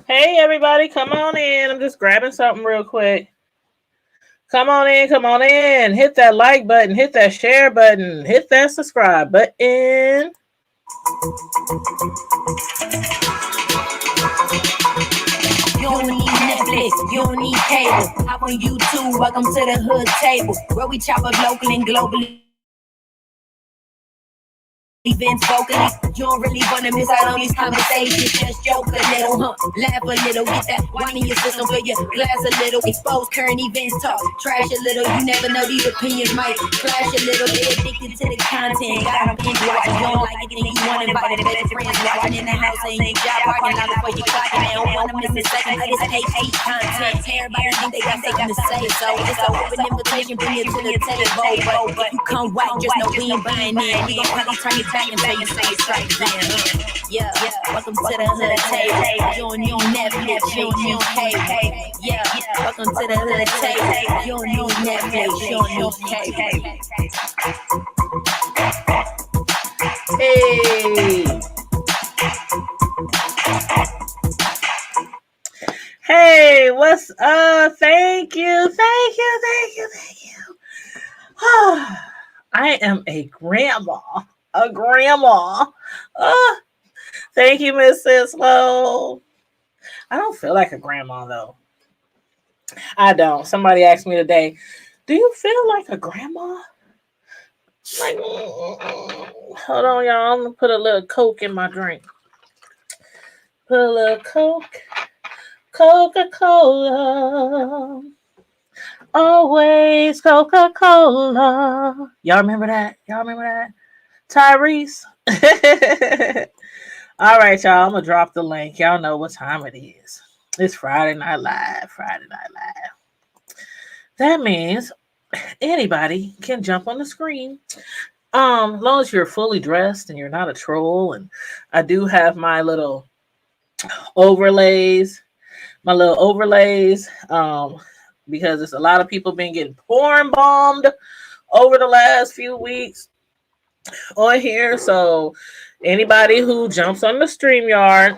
Hey, everybody, come on in. I'm just grabbing something real quick. Come on in, come on in. Hit that like button, hit that share button, hit that subscribe button. You don't need Netflix, you don't need cable. Hop on YouTube, welcome to the hood table, where we chop up local and globally. Events vocally, you don't really wanna miss out on these conversations. Just joke a little, laugh a little, get that wine in your system, fill your glass a little, expose current events, talk trash a little. You never know, these opinions might clash a little. They addicted to the content, got them binge watching. You don't like it, then you want to invite their best friends watching in the house and your job parking lot before you clock it. They don't wanna miss a second of this hate content. Everybody think they got something to say, so it's an open invitation, bring it to the table. But if you come whack, just know we ain't buying in. We gon' probably turn it back until you say it's right then. Yeah, welcome to the hood table. You don't need Netflix, you don't need cable. Yeah, welcome to the hood table. You don't need Netflix, you don't need cable. Hey, what's up? Thank you. I am a grandma. Thank you, Miss Sislo. I don't feel like a grandma though. I don't. Somebody asked me today, do you feel like a grandma? Like, hold on, y'all. I'm gonna put a little Coke in my drink. Put a little Coca-Cola. Always Coca-Cola. Y'all remember that? Tyrese? All right, y'all. I'm going to drop the link. Y'all know what time it is. It's Friday Night Live. That means anybody can jump on the screen. As long as you're fully dressed and you're not a troll. And I do have my little overlays. Because there's a lot of people been getting porn bombed over the last few weeks on here. So anybody who jumps on the StreamYard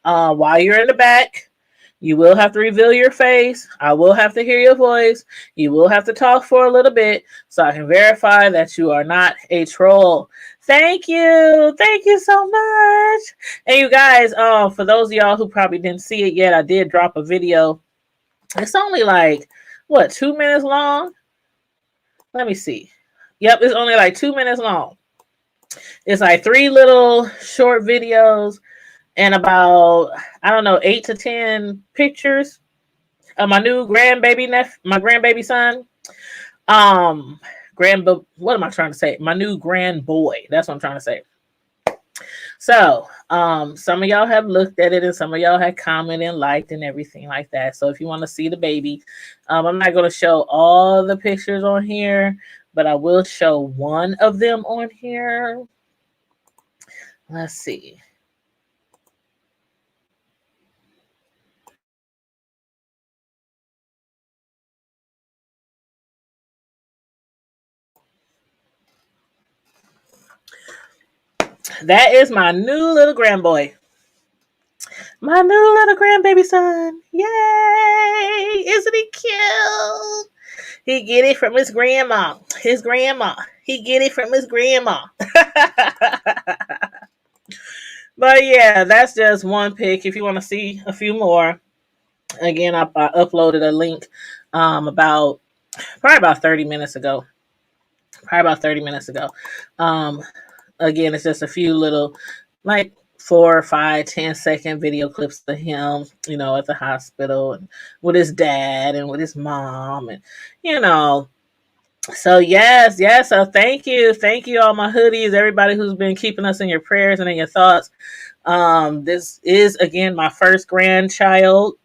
while you're in the back, you will have to reveal your face. I will have to hear your voice. You will have to talk for a little bit so I can verify that you are not a troll. Thank you so much. And you guys, for those of y'all who probably didn't see it yet, I did drop a video. It's only like 2 minutes long. Let me see. Yep, it's only like 2 minutes long. It's like 3 little short videos and about, 8 to 10 pictures of my new my grandbaby son. What am I trying to say? My new grand boy. That's what I'm trying to say. So, some of y'all have looked at it and some of y'all have commented and liked and everything like that. So if you want to see the baby, I'm not going to show all the pictures on here, but I will show one of them on here. Let's see. That is my new little grandboy. My new little grandbaby son. Yay! Isn't he cute? He get it from his grandma. He get it from his grandma. But yeah, that's just one pic. If you want to see a few more, again, I uploaded a link probably about 30 minutes ago. Again, it's just a few little, like 4, 5, 10-second video clips of him, at the hospital and with his dad and with his mom, and So yes. So thank you, all my hoodies, everybody who's been keeping us in your prayers and in your thoughts. This is again my first grandchild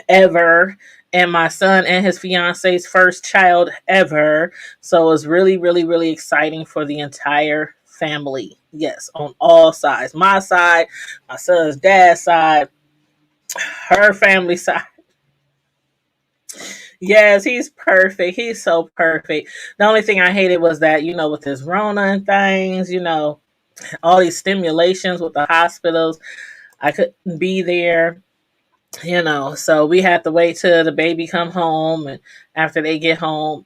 ever, and my son and his fiance's first child ever. So it was really, really, really exciting for the entire family. Yes, on all sides. My side, my son's dad's side, her family side. Yes, he's perfect. He's so perfect. The only thing I hated was that, with his Rona and things, all these stimulations with the hospitals, I couldn't be there. So we had to wait till the baby come home, and after they get home,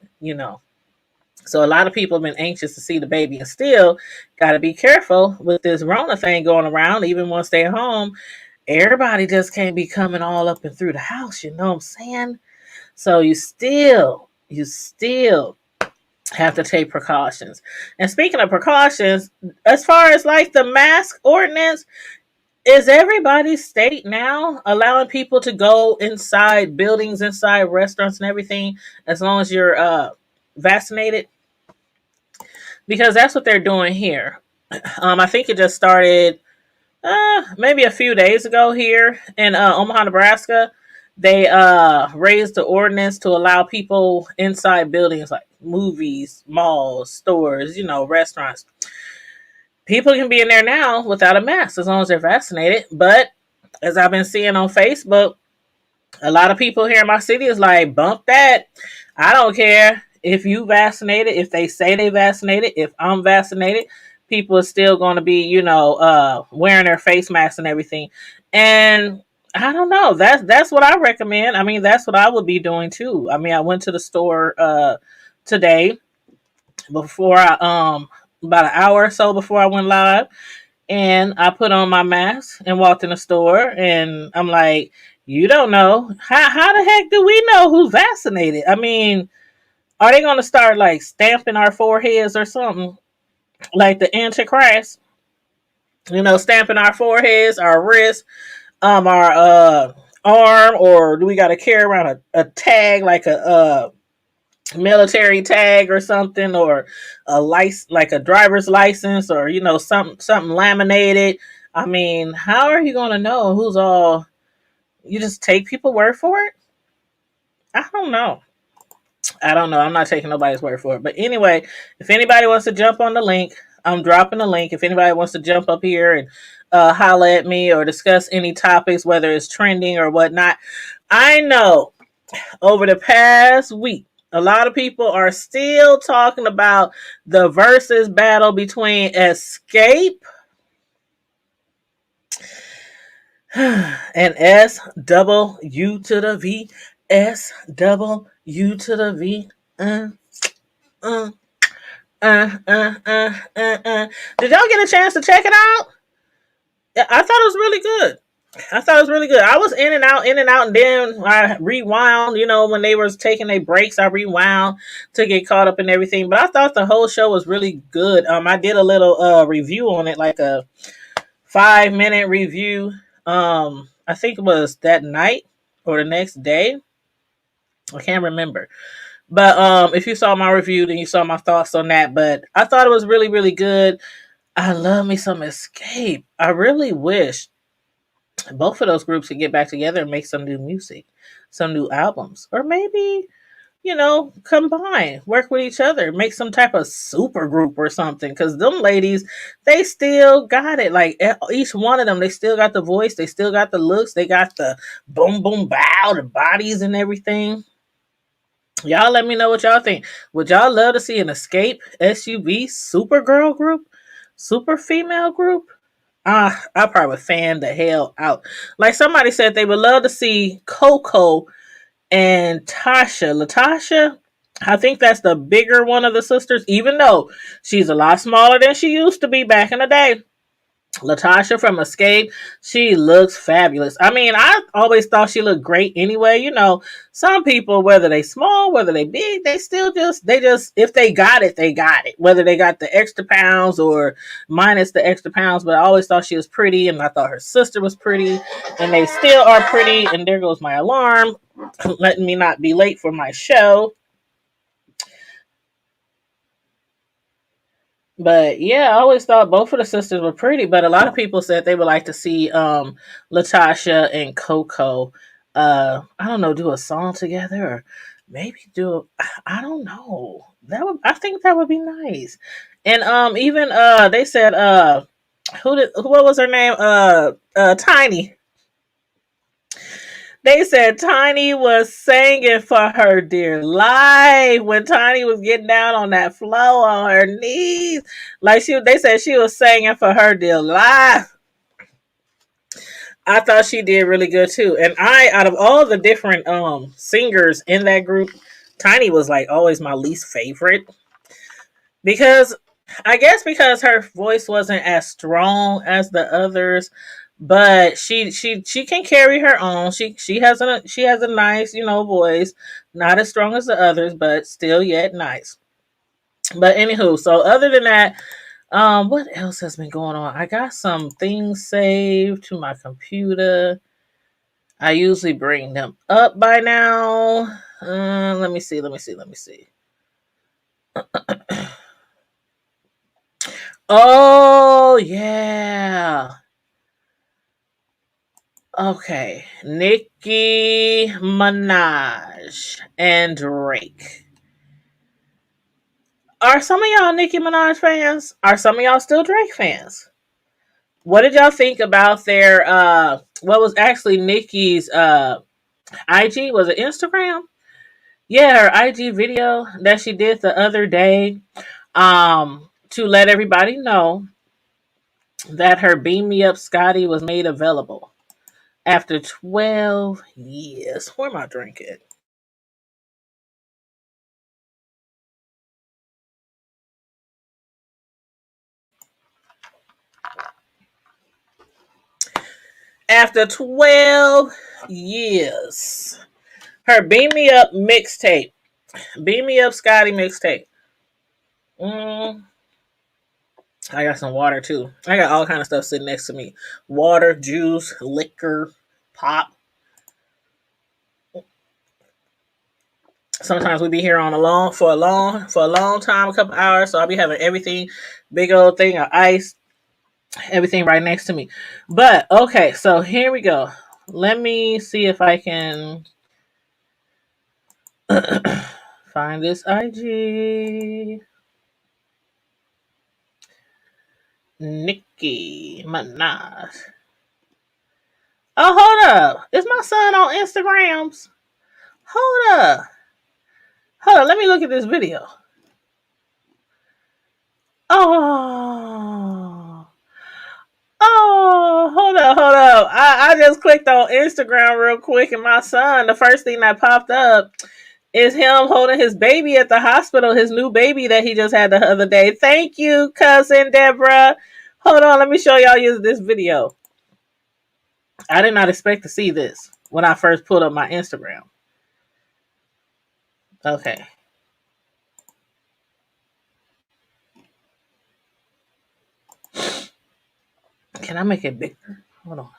so a lot of people have been anxious to see the baby, and still got to be careful with this Rona thing going around. Even once they're home, everybody just can't be coming all up and through the house. You know what I'm saying? So you still have to take precautions. And speaking of precautions, as far as like the mask ordinance, is everybody's state now allowing people to go inside buildings, inside restaurants and everything, as long as you're vaccinated? Because that's what they're doing here. I think it just started maybe a few days ago here in Omaha, Nebraska. They raised the ordinance to allow people inside buildings like movies, malls, stores, restaurants. People can be in there now without a mask as long as they're vaccinated. But as I've been seeing on Facebook, a lot of people here in my city is like, bump that. I don't care if you vaccinated, if they say they vaccinated, if I'm vaccinated, people are still going to be, wearing their face masks and everything. And I don't know. That's what I recommend. I mean, that's what I would be doing too. I mean, I went to the store today before about an hour or so before I went live, and I put on my mask and walked in the store, and I'm like, you don't know. How the heck do we know who's vaccinated? I mean, are they gonna start like stamping our foreheads or something? Like the Antichrist? Stamping our foreheads, our wrists, our arm, or do we gotta carry around a tag like a military tag or something, or a license like a driver's license, or something laminated? I mean, how are you going to know who's all? You just take people word for it? I don't know. I'm not taking nobody's word for it. But anyway, if anybody wants to jump on the link, I'm dropping the link. If anybody wants to jump up here and holler at me or discuss any topics, whether it's trending or whatnot. I know over the past week, a lot of people are still talking about the versus battle between Escape and SW to the V. SW to the V. Uh, Did y'all get a chance to check it out? Yeah, I thought it was really good. I was in and out, and then I rewound. When they was taking their breaks, I rewound to get caught up in everything. But I thought the whole show was really good. I did a little review on it, like a 5-minute review. I think it was that night or the next day. I can't remember. But if you saw my review, then you saw my thoughts on that. But I thought it was really, really good. I love me some Escape. I really wish both of those groups could get back together and make some new music, some new albums, or maybe combine, work with each other, make some type of super group or something. Because them ladies, they still got it. Like each one of them, they still got the voice, they still got the looks, they got the boom boom bow, the bodies and everything. Y'all let me know what y'all think. Would y'all love to see an Escape SUV super girl group, super female group? I probably would fan the hell out. Like somebody said, they would love to see Coco and Tasha. Latasha, I think that's the bigger one of the sisters, even though she's a lot smaller than she used to be back in the day. Latasha from Escape, she looks fabulous. I mean, I always thought she looked great anyway. Some people, whether they small, whether they big, they just if they got it, they got it. Whether they got the extra pounds or minus the extra pounds, but I always thought she was pretty, and I thought her sister was pretty, and they still are pretty. And there goes my alarm, letting me not be late for my show. But yeah, I always thought both of the sisters were pretty, but a lot of people said they would like to see Latasha and Coco. I don't know, do a song together, or maybe do I don't know. That would I think that would be nice. And even they said what was her name? Tiny. They said Tiny was singing for her dear life when Tiny was getting down on that floor on her knees. Like they said she was singing for her dear life. I thought she did really good too. And out of all the different singers in that group, Tiny was like always my least favorite because I guess because her voice wasn't as strong as the others, but she can carry her own. She has a nice, voice, not as strong as the others, but still yet nice. But anywho, so other than that, what else has been going on? I got some things saved to my computer. I usually bring them up by now. Let me see. Let me see. Let me see. Oh yeah. Okay. Nicki Minaj and Drake. Are some of y'all Nicki Minaj fans? Are some of y'all still Drake fans? What did y'all think about their what was actually Nicki's IG? Was it Instagram? Yeah, her IG video that she did the other day to let everybody know that her Beam Me Up Scotty was made available after 12 years. Where am I drinking? After 12 years. Her Beam Me Up mixtape. Beam Me Up Scotty mixtape. Mm, I got some water too. I got all kind of stuff sitting next to me. Water, juice, liquor, pop. Sometimes we be here on a long time, a couple hours. So I'll be having everything, big old thing of ice, everything right next to me. But okay, so here we go. Let me see if I can find this IG. Nicki Minaj. Oh, hold up. Is my son on Instagrams? Hold up. Hold up. Let me look at this video. Oh. Oh, hold up, hold up. I just clicked on Instagram real quick, and my son, the first thing that popped up is him holding his baby at the hospital, his new baby that he just had the other day. Thank you, cousin Deborah. Hold on, let me show y'all this video. I did not expect to see this when I first pulled up my Instagram. Okay. Can I make it bigger? Hold on.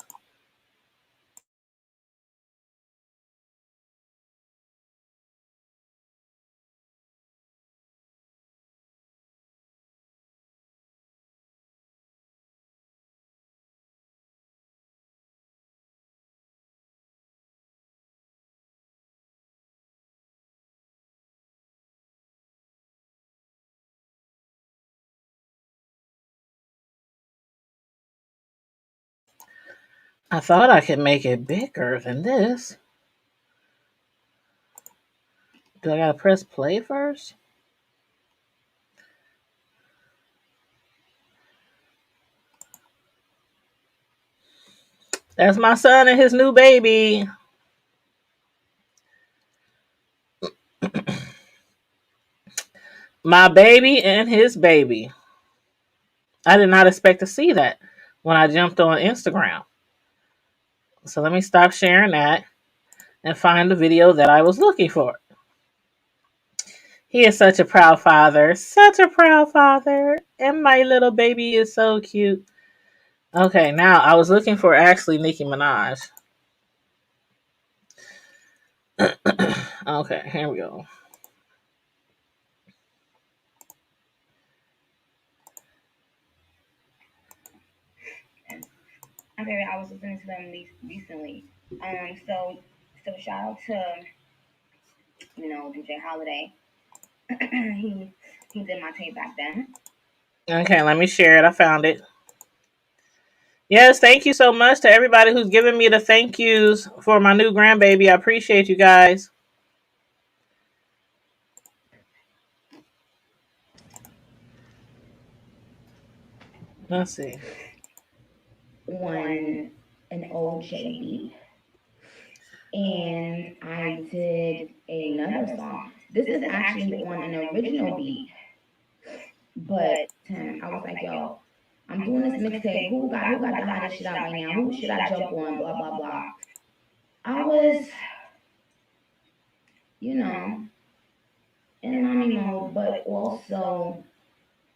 I thought I could make it bigger than this. Do I gotta press play first? That's my son and his new baby. My baby and his baby. I did not expect to see that when I jumped on Instagram. So let me stop sharing that and find the video that I was looking for. He is such a proud father. Such a proud father. And my little baby is so cute. Okay, now I was looking for actually Nicki Minaj. Okay, here we go. I was listening to them recently. So So shout out to DJ Holiday. he did my tape back then. Okay, let me share it. I found it. Yes, thank you so much to everybody who's giving me the thank yous for my new grandbaby. I appreciate you guys. Let's see. On an old JB. And I did another song. This is actually on an original beat. But Tim, I was like, yo, I'm doing this mixtape. Who got the hottest shit out right now? Who should I jump on? Blah blah blah. I was, in mommy mode, but also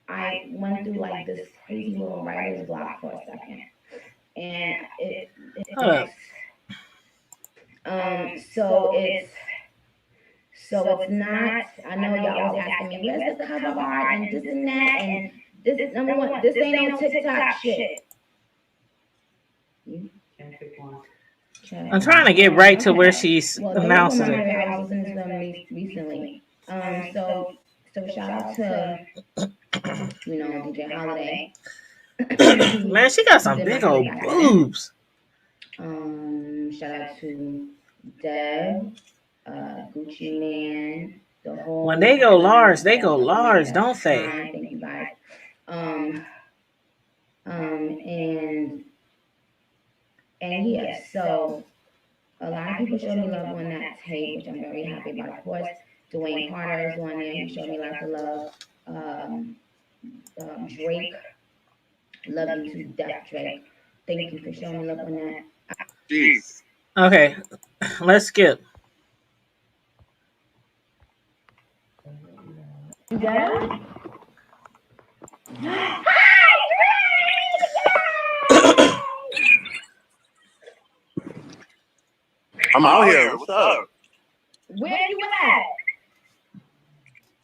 I went through like this crazy little writer's block for a second, and so it's not. I know y'all was asking me, where's the cover art and this and that, and this number one. This ain't no TikTok shit. I'm trying to get right to where she's announcing it. I was listening to them recently. So shout out to DJ Holiday. Man, she got some big old boobs. Shout out to Deb, Gucci Man. When they go large, don't they? Thank you guys. And yeah, so a lot of people showed me love on that tape, which I'm very happy about. Of course, Dwayne Carter is on there. He showed me lots of love. Drake, love you to death, Drake. Thank you for showing me love on that. Jeez. Okay, let's skip. Yeah. I'm out here. What's up? Where you at?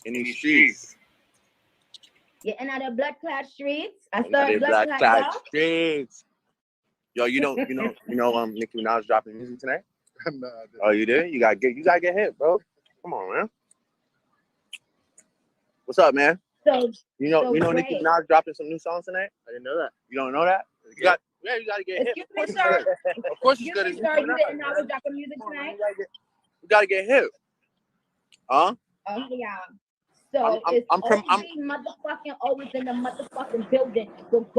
In these streets. Getting out of blood clot streets. I Started blood clot streets. Yo, you know, Nicki Minaj dropping music tonight? No, oh, you did? You gotta get hit, bro. Come on, man. What's up, man? So you know Nicki Minaj dropping some new songs tonight? I didn't know that. You don't know that? You gotta get hit. Excuse me, sir. Of course it's good. You didn't know we're dropping music tonight? You gotta get hit. Huh? Oh yeah. So it's motherfucking always in the motherfucking building.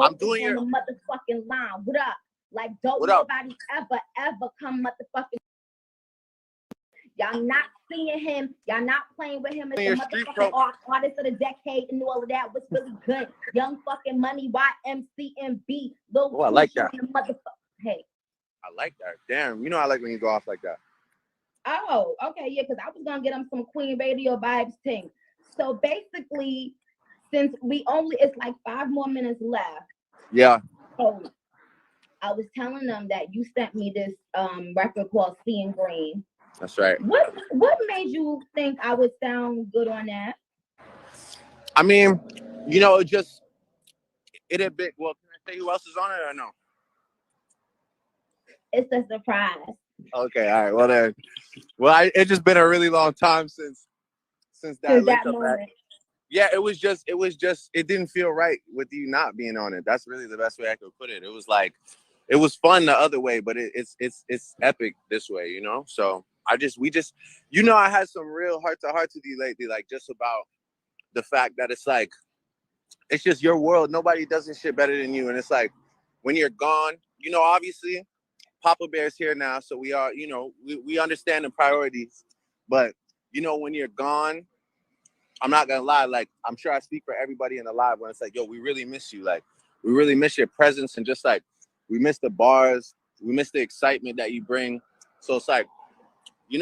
I'm doing on the motherfucking line. What up? Like don't nobody ever come motherfucking. Y'all not seeing him. Y'all not playing with him as the motherfucking artist of the decade and all of that. What's really good? Young fucking Money, YMCMB. I like that. Hey. I like that. Damn, I like when you go off like that. Oh, okay, yeah, because I was gonna get him some Queen Radio vibes thing. So basically, since it's like 5 more minutes left. Yeah. So I was telling them that you sent me this record called Seeing Green. That's right. What made you think I would sound good on that? I mean, it a bit. Well, can I say who else is on it or no? It's a surprise. Okay, all right. Well then, it's just been a really long time since that moment. Yeah, it was just it didn't feel right with you not being on it. That's really the best way I could put it. It was like it was fun the other way, but it's epic this way, So I had some real heart to heart with you lately, like just about the fact that it's like it's just your world. Nobody does this shit better than you, and it's like when you're gone, obviously Papa Bear's here now, so we are, we understand the priorities, but when you're gone, I'm not gonna lie, like I'm sure I speak for everybody in the live when it's like, yo, we really miss you, like we really miss your presence, and just like we miss the bars, we miss the excitement that you bring. So it's like,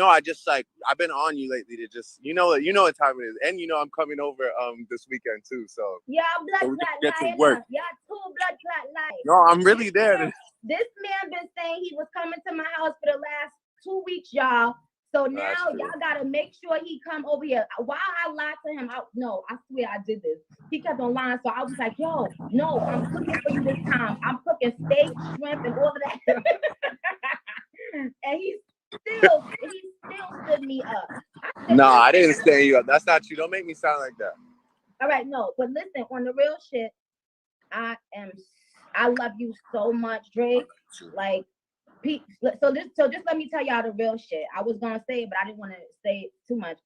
I just like I've been on you lately to just what time it is, and I'm coming over this weekend too. So yeah, blood clot light. Yeah, 2 blood clot light. No, I'm really there. This man been saying he was coming to my house for the last 2 weeks, y'all. So now y'all gotta make sure he come over here. While I lied to him, I swear I did this. He kept on lying, so I was like, yo, no, I'm cooking for you this time. I'm cooking steak, shrimp, and all of that. And stood me up. No, I didn't stand you up. That's not you. Don't make me sound like that. All right, no, but listen, on the real shit, I love you so much, Drake. Like, so just let me tell y'all the real shit. I was gonna say it, but I didn't want to say it too much.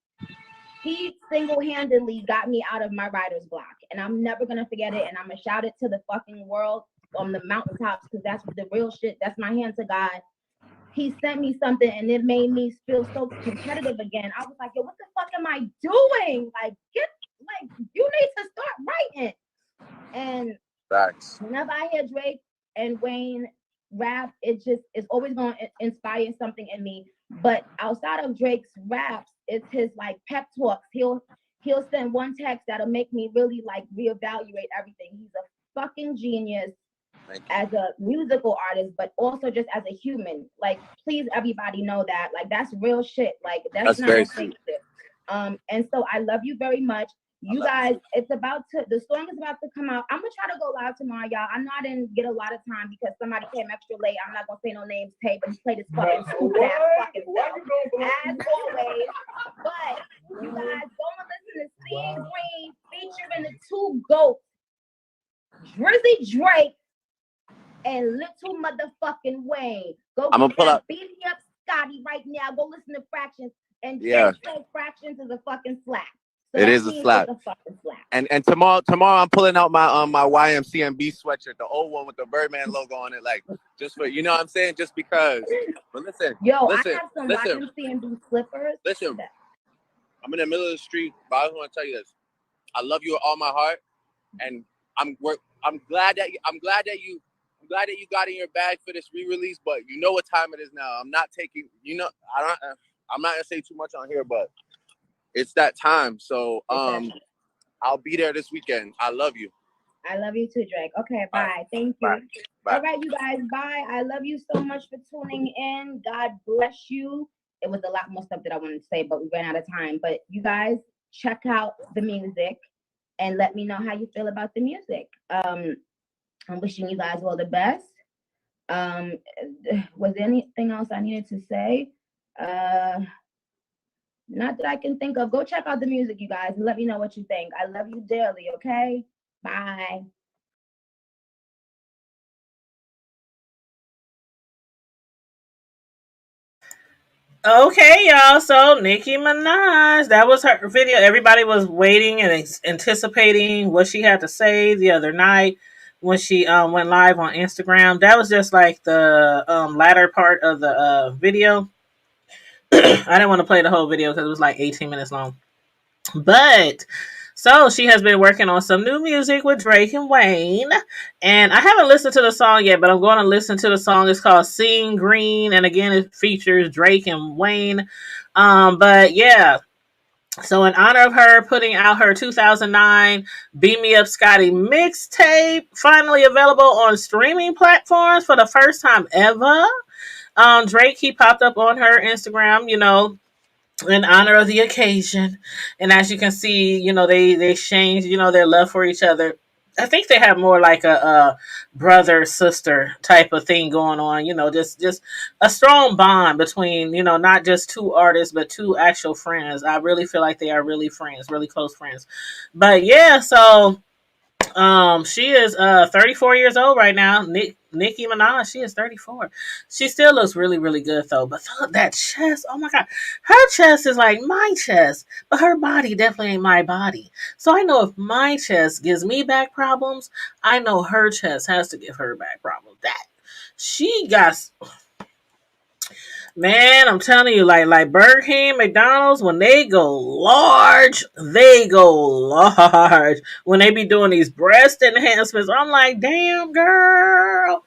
He single-handedly got me out of my writer's block, and I'm never gonna forget it. And I'm gonna shout it to the fucking world on the mountaintops because that's the real shit. That's my hand to God. He sent me something, and it made me feel so competitive again. I was like, yo, what the fuck am I doing? Like, you need to start writing. And Facts. whenever I hear Drake and Wayne rap, it's always going to inspire something in me. But outside of Drake's raps, it's his like pep talks. He'll send one text that'll make me really like reevaluate everything. He's a fucking genius as a musical artist, but also just as a human. Like, please, everybody know that. Like, that's real shit. Like, that's not a fake shit. And so I love you very much. You guys, the song is about to come out. I'm gonna try to go live tomorrow, y'all. I know I didn't get a lot of time because somebody came extra late. I'm not gonna say no names, Tay, but he played his fucking stupid ass fucking self, as always. But you guys, go and listen to Seeing Green featuring the two GOATs, Drizzy Drake and Little Motherfucking Wayne. Go beat me up, Scotty, right now. Go listen to Fractions. And Fractions is a fucking slap. So it is a slap. And tomorrow I'm pulling out my my YMCMB sweatshirt, the old one with the Birdman logo on it, like just for, you know what I'm saying, just because. But listen, I have some YMCMB slippers. Listen, I'm in the middle of the street, but I just want to tell you this: I love you with all my heart, and I'm glad that you got in your bag for this re-release. But you know what time it is now. I'm not taking, I'm not gonna say too much on here, but it's that time. So I'll be there this weekend. I love you. I love you too, Drake. Okay, bye. Thank you. Bye. All right, you guys, bye. I love you so much for tuning in. God bless you. It was a lot more stuff that I wanted to say, but we ran out of time. But you guys, check out the music and let me know how you feel about the music. I'm wishing you guys all the best. Was there anything else I needed to say? Not that I can think of. Go check out the music, you guys, and let me know what you think. I love you dearly, okay? Bye. Okay, y'all. So Nicki Minaj, that was her video. Everybody was waiting and anticipating what she had to say the other night when she went live on Instagram. That was just like the latter part of the video. I didn't want to play the whole video because it was like 18 minutes long. But so she has been working on some new music with Drake and Wayne. And I haven't listened to the song yet, but I'm going to listen to the song. It's called Seeing Green. And again, it features Drake and Wayne. But yeah. So in honor of her putting out her 2009 Beat Me Up Scotty mixtape, finally available on streaming platforms for the first time ever. Drake, he popped up on her Instagram, in honor of the occasion. And as you can see, they exchanged, their love for each other. I think they have more like a brother sister type of thing going on, just a strong bond between, not just two artists, but two actual friends. I really feel like they are really friends, really close friends. But yeah, so she is 34 years old right now. Nicki Minaj, she is 34. She still looks really, really good though. But that chest, oh my god, her chest is like my chest, but her body definitely ain't my body. So I know if my chest gives me back problems, I know her chest has to give her back problems. That she got. Man, I'm telling you, like Burger King, McDonald's, when they go large, they go large. When they be doing these breast enhancements, I'm like, damn, girl.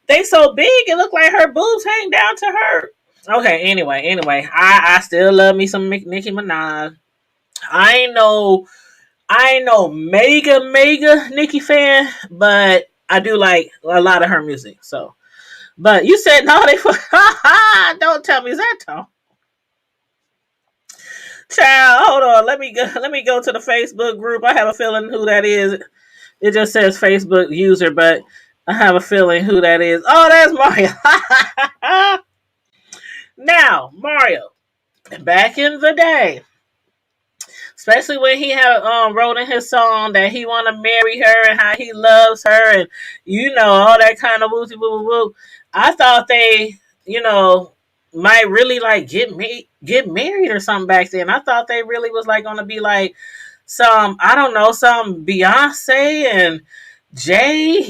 They so big, it look like her boobs hang down to her. Okay, anyway, I still love me some Nicki Minaj. I ain't no mega Nicki fan, but I do like a lot of her music, so. But you said no, they don't tell me, is that Tom? Child, hold on. Let me go to the Facebook group. I have a feeling who that is. It just says Facebook user, but I have a feeling who that is. Oh, that's Mario. Now, Mario, back in the day, especially when he had wrote in his song that he want to marry her and how he loves her and all that kind of woozy woo woo woo. I thought they might really like get married or something back then. I thought they really was like gonna be like some I don't know some Beyonce and Jay.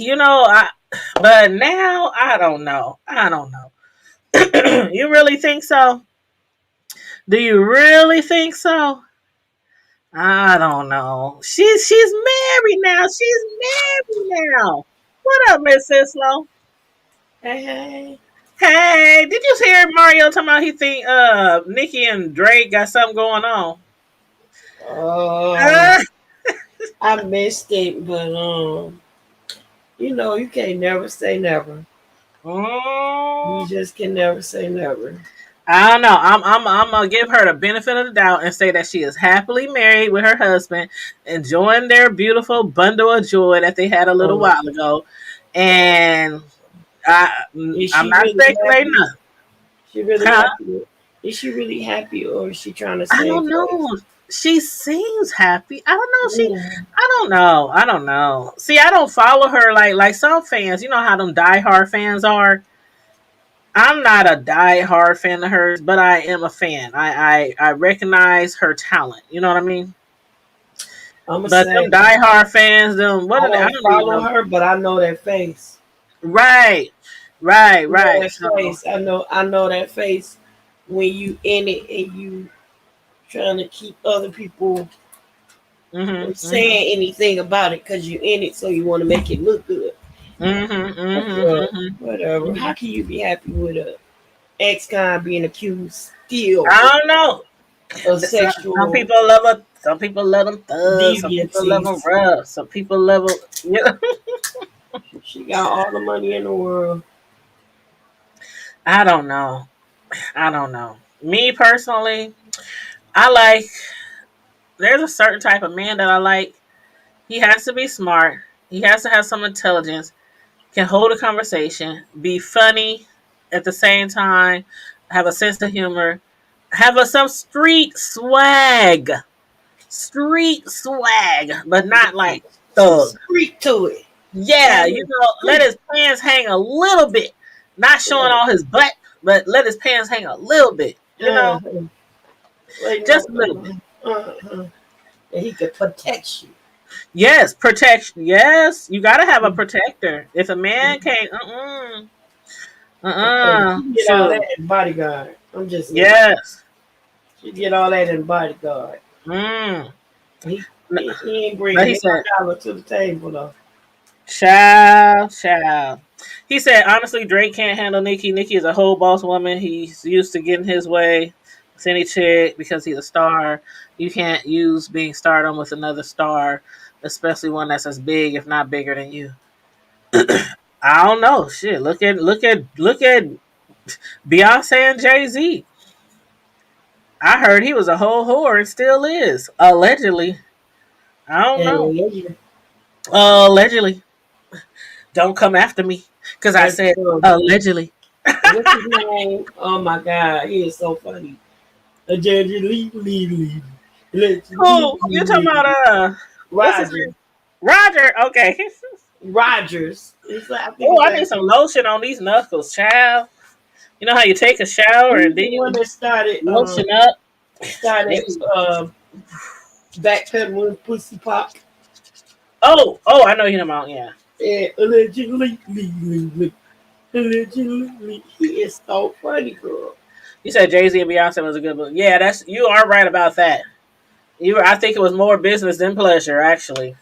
But now I don't know. I don't know. You really think so? Do you really think so? I don't know. She's married now. She's married now. What up, Miss Sislo? Hey, hey. Hey, did you hear Mario talking about he think Nicki and Drake got something going on? Oh, Uh, I missed it, but you can't never say never. You mm, just can never say never. I don't know. I'm gonna give her the benefit of the doubt and say that she is happily married with her husband, enjoying their beautiful bundle of joy that they had a little Um, while ago. And I is I'm she not really speculating happy? nothing. She really Huh? happy? Is she really happy, or is she trying to I save don't face? know. She seems happy. I don't know. Yeah. I don't know. I don't know. See, I don't follow her like some fans. You know how them diehard fans are. I'm not a diehard fan of hers, but I am a fan. I recognize her talent. You know what I mean? I'ma But them say diehard fans, them what I are they? I don't don't even follow know. her, but I know that face. Right, right, You know right. that So, face. I know that face when you in it and you trying to keep other people from mhm, saying anything about it because you in it, so you want to make it look good. But whatever. How mhm. can you be happy with a ex-con being accused still I don't know. of Some sexual people love her. Some people love them thugs. Some people love them deviancies? rough. Some people love them. Yeah. She got all the money in the world. I don't know. I don't know. Me personally, I like. There's a certain type of man that I like. He has to be smart. He has to have some intelligence. Can hold a conversation. Be funny at the same time. Have a sense of humor. Have some street swag. Street swag, but not like Some thug. street to it. Yeah, Got a little let street. his pants hang a little bit. Not showing Yeah. all his butt, but let his pants hang a little bit. Uh-huh. Like Just no, a little bit. uh-huh. And he could protect you. Yes, protection. Yes, you gotta have a protector. If a man can't, She get all that shoot. in bodyguard. I'm just saying. Yes. She get all that in bodyguard. Mm. He he ain't But bringing he a said, dollar to the table though. child, child. He said, honestly, Drake can't handle Nicki. Nicki is a whole boss woman. He's used to getting his way with any chick because he's a star. You can't use being stardom with another star, especially one that's as big, if not bigger than you. I don't know. Shit. Look at Beyonce and Jay-Z. I heard he was a whole whore and still is. Allegedly. I don't know. And yeah, Allegedly. Don't come after me. Because I that's said allegedly. what's his name? Oh my god, he is so funny. Allegedly, Oh, you talking about what's his Roger name? Roger. Okay. Rogers. It's like, I think Oh, his I need last some name. lotion on these knuckles, child. You know how you take a shower and He's then the one you that started lotion up? There started you- backpedaling pussy pop. oh, I know you about, yeah. And allegedly, he is so funny, girl. You said Jay-Z and Beyonce was a good book. Yeah, you are right about that. I think it was more business than pleasure, actually.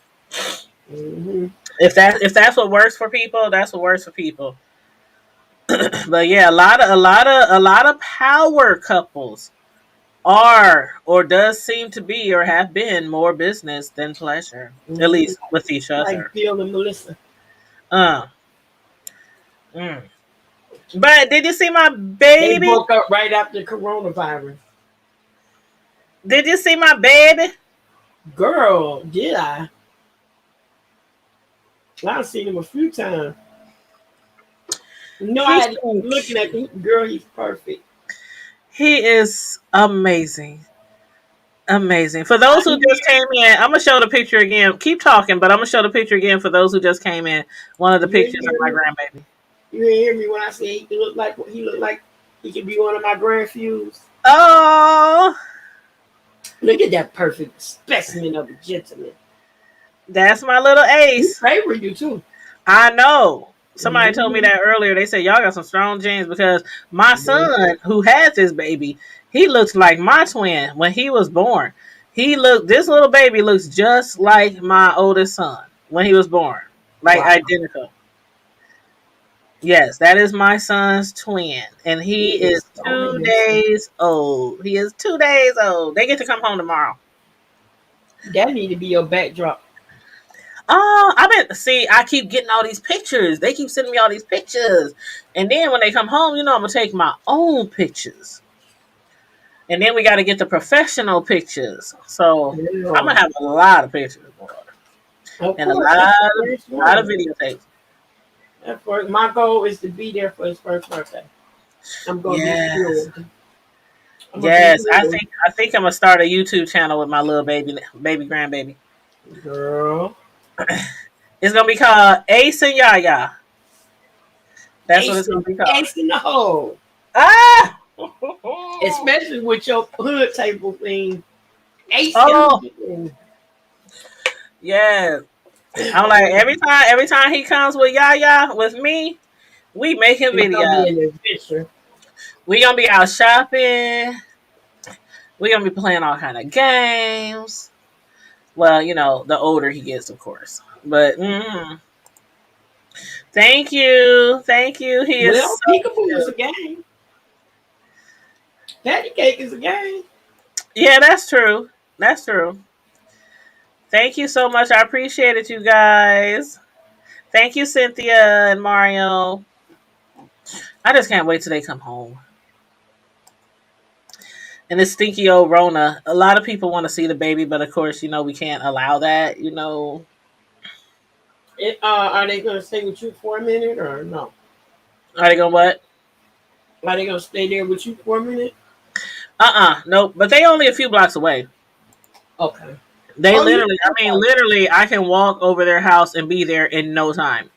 Mm-hmm. If that's what works for people, that's what works for people. But yeah, a lot of power couples are or does seem to be or have been more business than pleasure, at Mm-hmm. least with each Like other. Bill and Melissa. Uh, mm. But did you see my They baby? broke up right after coronavirus. Did you see my baby? Girl, did I? I've seen him a few times. No, I He's had to so keep looking at cute. him. Girl, he's perfect. He is amazing. Amazing. For those who just You came in, I'm gonna show the picture again. Keep talking, but I'm gonna show the picture again for those who just came in. One of the didn't pictures of hear my me. grandbaby. You didn't hear me when I said he looked like he could be one of my grandfews. Oh, Look at that perfect specimen of a gentleman. that's my little He ace. favor you too. I know. Somebody told me Mm-hmm. that earlier. They said y'all got some strong genes because my Mm-hmm. son, who has his baby, he looks like my twin when he was born. This little baby looks just like my oldest son when he was born, like Wow. identical. Yes, that is my son's twin, and He he is is so handsome. 2 days old. He is 2 days old. They get to come home tomorrow. That need to be your backdrop. Oh, I keep getting all these pictures. They keep sending me all these pictures. And then when they come home, I'm gonna take my own pictures. And then we gotta get the professional pictures. So I'm Yeah. gonna have a lot of pictures, boy. Of And a course, that's the lot of first lot of one. videotapes. My goal is to be there for his first birthday. I'm gonna be Yes. thrilled. I'm gonna be Yes. I thrilled. think I think I'm gonna start a YouTube channel with my little baby grandbaby. Girl. It's gonna be called Ace and Yaya. That's what it's gonna be called. Ace in the hole. Ah! Especially with your hood table thing. Ace in Oh, the hole. yes. I'm like every time he comes with Yaya with me, we making It's gonna be videos. an adventure. We gonna be out shopping. We gonna be playing all kind of games. Well, the older he gets, of course. But thank you. He is Well, so peekaboo is a cute. game. Patty cake is a game. Yeah, that's true. That's true. Thank you so much. I appreciate it, you guys. Thank you, Cynthia and Mario. I just can't wait till they come home. And this stinky old Rona. A lot of people want to see the baby, but of course, we can't allow that. Are they gonna stay with you for a minute or no? Are they gonna what? Are they gonna stay there with you for a minute? Nope. But they only a few blocks away. Okay. They Oh, you literally, I mean, literally, I can walk over their house and be there in no time.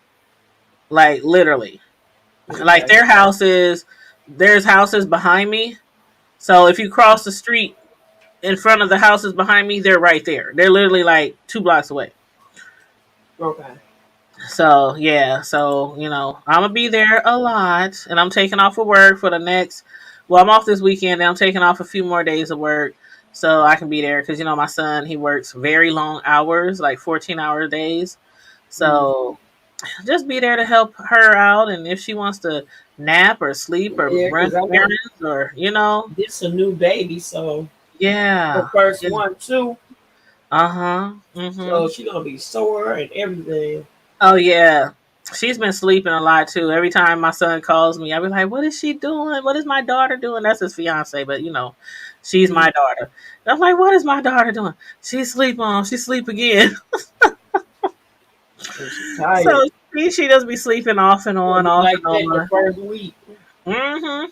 Like literally, like okay? there's houses behind me. So if you cross the street in front of the houses behind me, they're right there. They're literally like 2 blocks away. Okay. So yeah, I'm gonna be there a lot, and I'm taking off of work for the next. Well, I'm off this weekend, and I'm taking off a few more days of work so I can be there because my son he works very long hours, like 14-hour days. Mm-hmm. So just be there to help her out, and if she wants to nap or sleep or Yeah, run because I want errands or this a new baby, so the yeah, first one too. uh huh, So she gonna be sore and everything. oh yeah. She's been sleeping a lot too. Every time my son calls me, I be like, "What is she doing? What is my daughter doing?" That's his fiance, but she's Mm-hmm. my daughter. And I'm like, "What is my daughter doing?" She sleep on. She sleep again. And she So tired. she does be sleeping off and She gonna on, be off like and that the on. first week. Mm-hmm.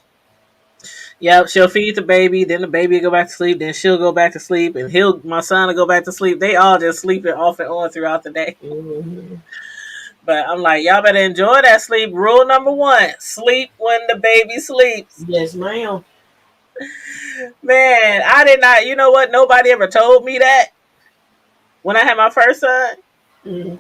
Yep, she'll feed the baby, then the baby will go back to sleep, then she'll go back to sleep, and my son will go back to sleep. They all just sleeping off and on throughout the day. Mm-hmm. But I'm like, y'all better enjoy that sleep. Rule number one: sleep when the baby sleeps. Yes, ma'am. Man, I did not. You know what? Nobody ever told me that when I had my first son. Mm-hmm.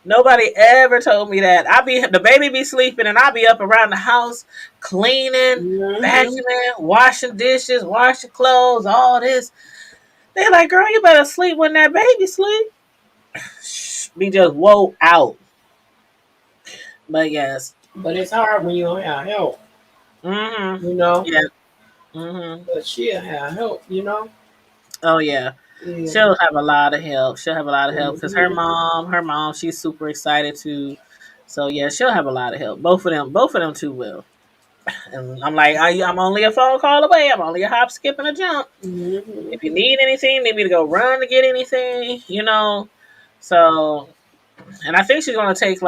Nobody ever told me that. The baby be sleeping, and I be up around the house cleaning, Mm-hmm. vacuuming, washing dishes, washing clothes, all this. They're like, girl, you better sleep when that baby sleep. Be just woe out. But yes. But it's hard when you don't have help, Mm-hmm. you know. Yeah. Mm-hmm. But she'll have help, you know. Oh yeah. Yeah. She'll have a lot of help. She'll have a lot of help because her Mm-hmm. mom, her mom, she's super excited too. So yeah, she'll have a lot of help. Both of them too will. And I'm like, I'm only a phone call away. I'm only a hop, skip, and a jump. Mm-hmm. If you need anything, need me to go run to get anything. So, and I think she's gonna take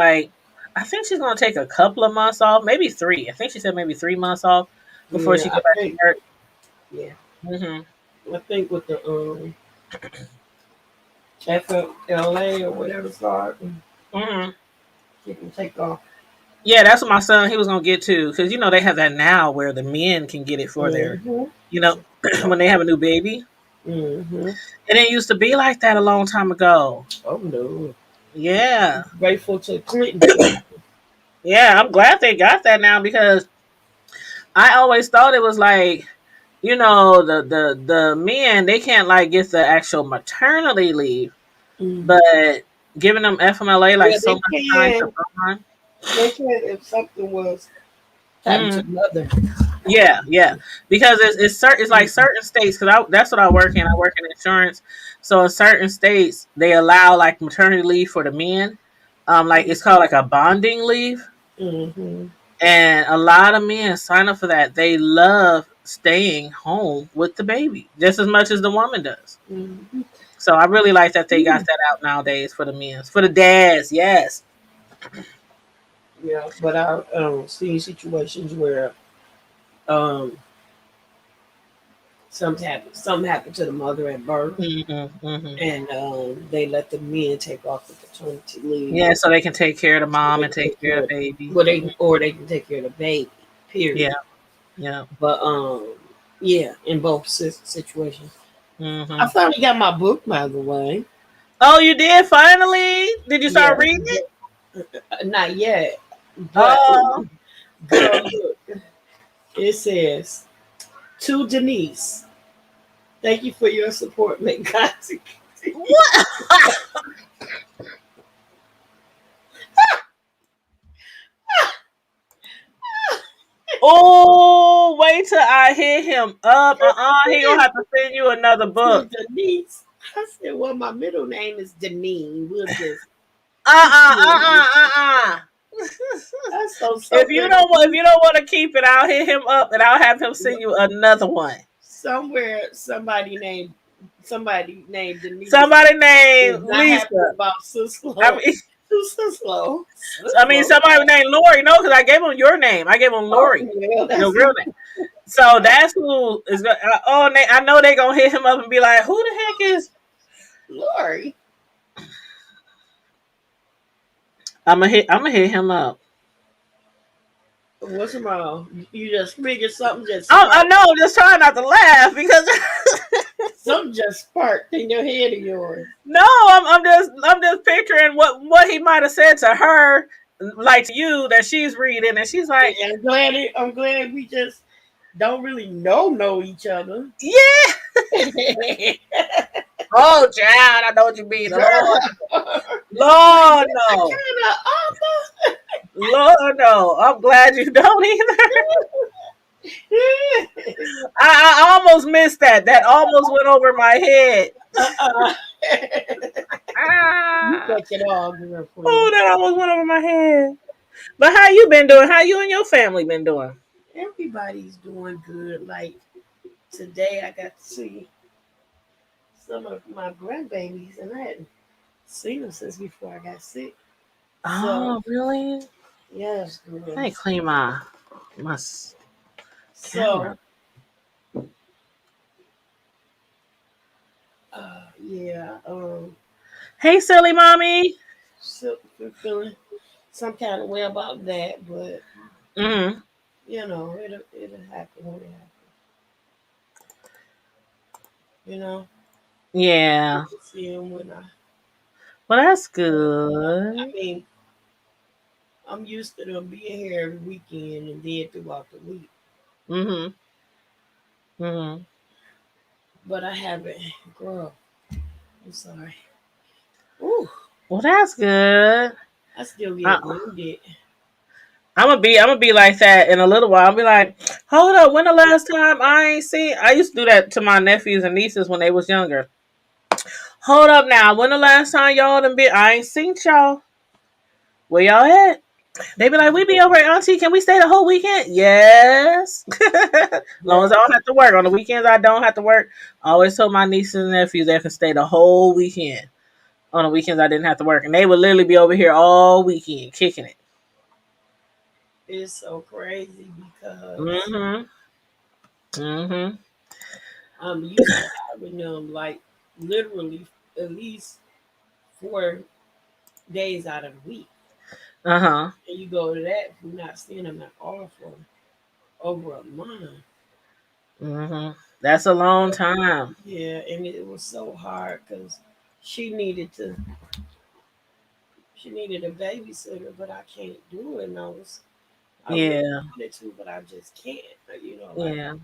a couple of months off, maybe 3. I think she said maybe 3 months off before Yeah, she I go back to think. work. Yeah, Mhm. I think with the FLA or whatever start, Mhm. she can take off. Yeah, that's what my son he was gonna get to because they have that now where the men can get it for their, Mm-hmm. you know, when they have a new baby. Mm-hmm. It didn't used to be like that a long time ago. Oh no. Yeah, Grateful to Clinton too. yeah. I'm glad they got that now because I always thought it was like, the men they can't like get the actual maternity leave, Mm. but giving them FMLA like Yeah, so much time to bond. they can if something was happened to Mhm. the mother. Yeah, yeah, because it's like certain states because that's what I work in. I work in insurance, so in certain states they allow like maternity leave for the men, like it's called like a bonding leave, Mm-hmm. and a lot of men sign up for that. They love staying home with the baby just as much as the woman does. Mm-hmm. So I really like that they got that out nowadays for the men, for the dads. Yes. Yeah, but I've seen situations where um something happened to the mother at birth, Hmm. Hmm. and they let the men take off the paternity leave. Yeah, so they can take care of the So mom they and can take take care care of of, the baby. well, they can take care of the baby. Yeah, Period. yeah. But yeah, in both situations. I Hmm. finally got my book, by the way. Oh, you did finally? Did you start Yeah, reading it? not yet, but Oh, girl, look, it says to Denise, thank you for your support. May God what? Oh, wait till I hit him up. He gonna have to send you another to book. Denise. I said, well, my middle name is Denise. We'll just Uh. that's so If you don't want to keep it, I'll hit him up and I'll have him send you another one. somewhere somebody named Denise Somebody is named not happy Lisa. about I Suslo. mean, Suslo. Suslo. somebody named Lori. No, because I gave him your name. I gave him Oh Lori, well, your that's real name. So that's who is going. I know they gonna hit him up and be like, "Who the heck is?" Lori. I'm gonna hit him up. What's wrong? You just figured something just I sparked. know. I'm just trying not to laugh because Something just sparked in your head of yours. no, I'm just picturing what he might have said to her, like to you that she's reading, and she's like, And I'm glad we just don't really know each other. "Yeah, oh, child, I know what you mean, Lord, Like Lord, this no, kind of Lord, no." I'm glad you don't either. author. I almost missed that. That almost went over my head. uh-uh. You Ah, catch it all, girlfriend. oh, that almost went over my head. But how you been doing? How you and your family been doing? Everybody's doing good. Like today, I got to see some of my grandbabies, and I hadn't seen them since before I got sick. So, Oh, really? yes, girl. I need to clean my camera. So, yeah, Hey, silly mommy. still feeling some kind of way about that, but Mm-hmm. it'll happen when it happens. You know, Yeah. see them when Well, that's I good. mean, I'm used to them being here every weekend and then throughout the week, Mm-hmm. Mm-hmm. but I haven't. Girl, I'm sorry. Ooh, Well, that's good. I still I, get winded. I'm gonna be like that in a little while. I'll be like, hold up. When the last time I ain't seen? I used to do that to my nephews and nieces when they was younger. Hold up now. When the last time y'all done been? I ain't seen y'all. Where y'all at? They be like, we be over at Auntie. Can we stay the whole weekend? Yes. As long as I Girl, don't have to work. On the weekends, I don't have to work. I always told my nieces and nephews they can stay the whole weekend. On the weekends, I didn't have to work. And they would literally be over here all weekend kicking it. it's so crazy because Mm-hmm. Mm-hmm. I'm used to having them like literally at least 4 days out of the week. Uh-huh. And you go to that, if you're not seeing them at all for over a month. Mm-hmm. That's a long time. Yeah, and it was so hard because she needed to she needed a babysitter, but I can't do it. And I really Yeah. wanted to, but I just can't. Like Yeah.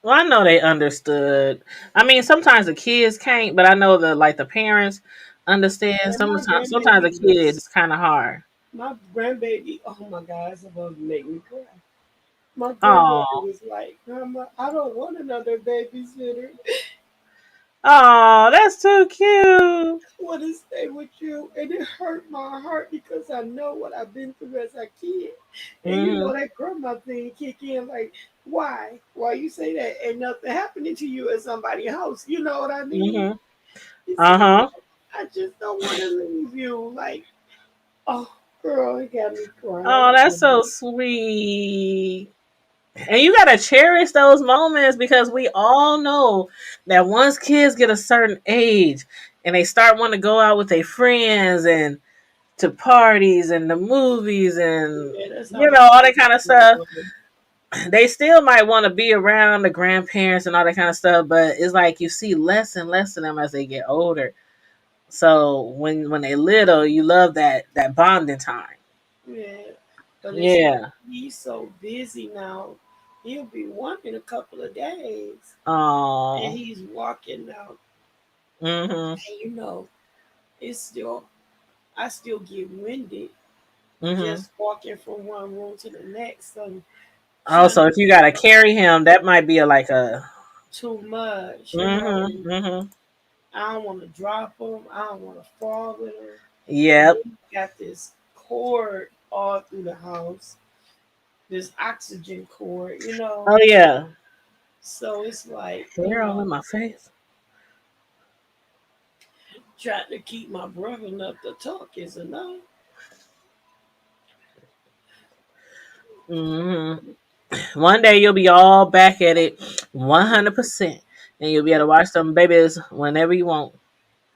Well, I know they understood. I mean, sometimes the kids can't, but I know the parents understand. and Sometimes the kids it's kind of hard. my grandbaby, oh my God, it's about to make me cry. My grandbaby Oh, was like, Grandma, I don't want another babysitter. oh, that's too cute. I want to stay with you. And it hurt my heart because I know what I've been through as a kid. And Mhm. that grandma thing kick in like, why? Why you say that? Ain't nothing happening to you at somebody's house. You know what I mean? Mhm. He Uh said, huh. I just don't want to leave you. Like, oh, girl, it got me Oh, crying. that's so sweet. And you gotta cherish those moments because we all know that once kids get a certain age and they start wanting to go out with their friends and to parties and the movies and Yeah, that's how my all that kind of stuff, was. they still might want to be around the grandparents and all that kind of stuff. But it's like you see less and less of them as they get older. So when they little, you love that bonding time. Yeah, but it's like Yeah. he's so busy now. He'll be one in a couple of days, and Oh. he's walking now. Mhm. And it's still I still get winded Mhm. just walking from one room to the next. So Oh, trying to so if you keep gotta carry him, that might be like a. too much, Mhm. and Mhm. I don't want to drop him. I don't want to fall with him. And Yep. then you got this cord all through the house, this oxygen cord. Oh yeah. So it's like, Hair all in my face. trying to keep my brother up to talk is enough. Mhm. One day you'll be all back at it, 100%, and you'll be able to watch them babies whenever you want.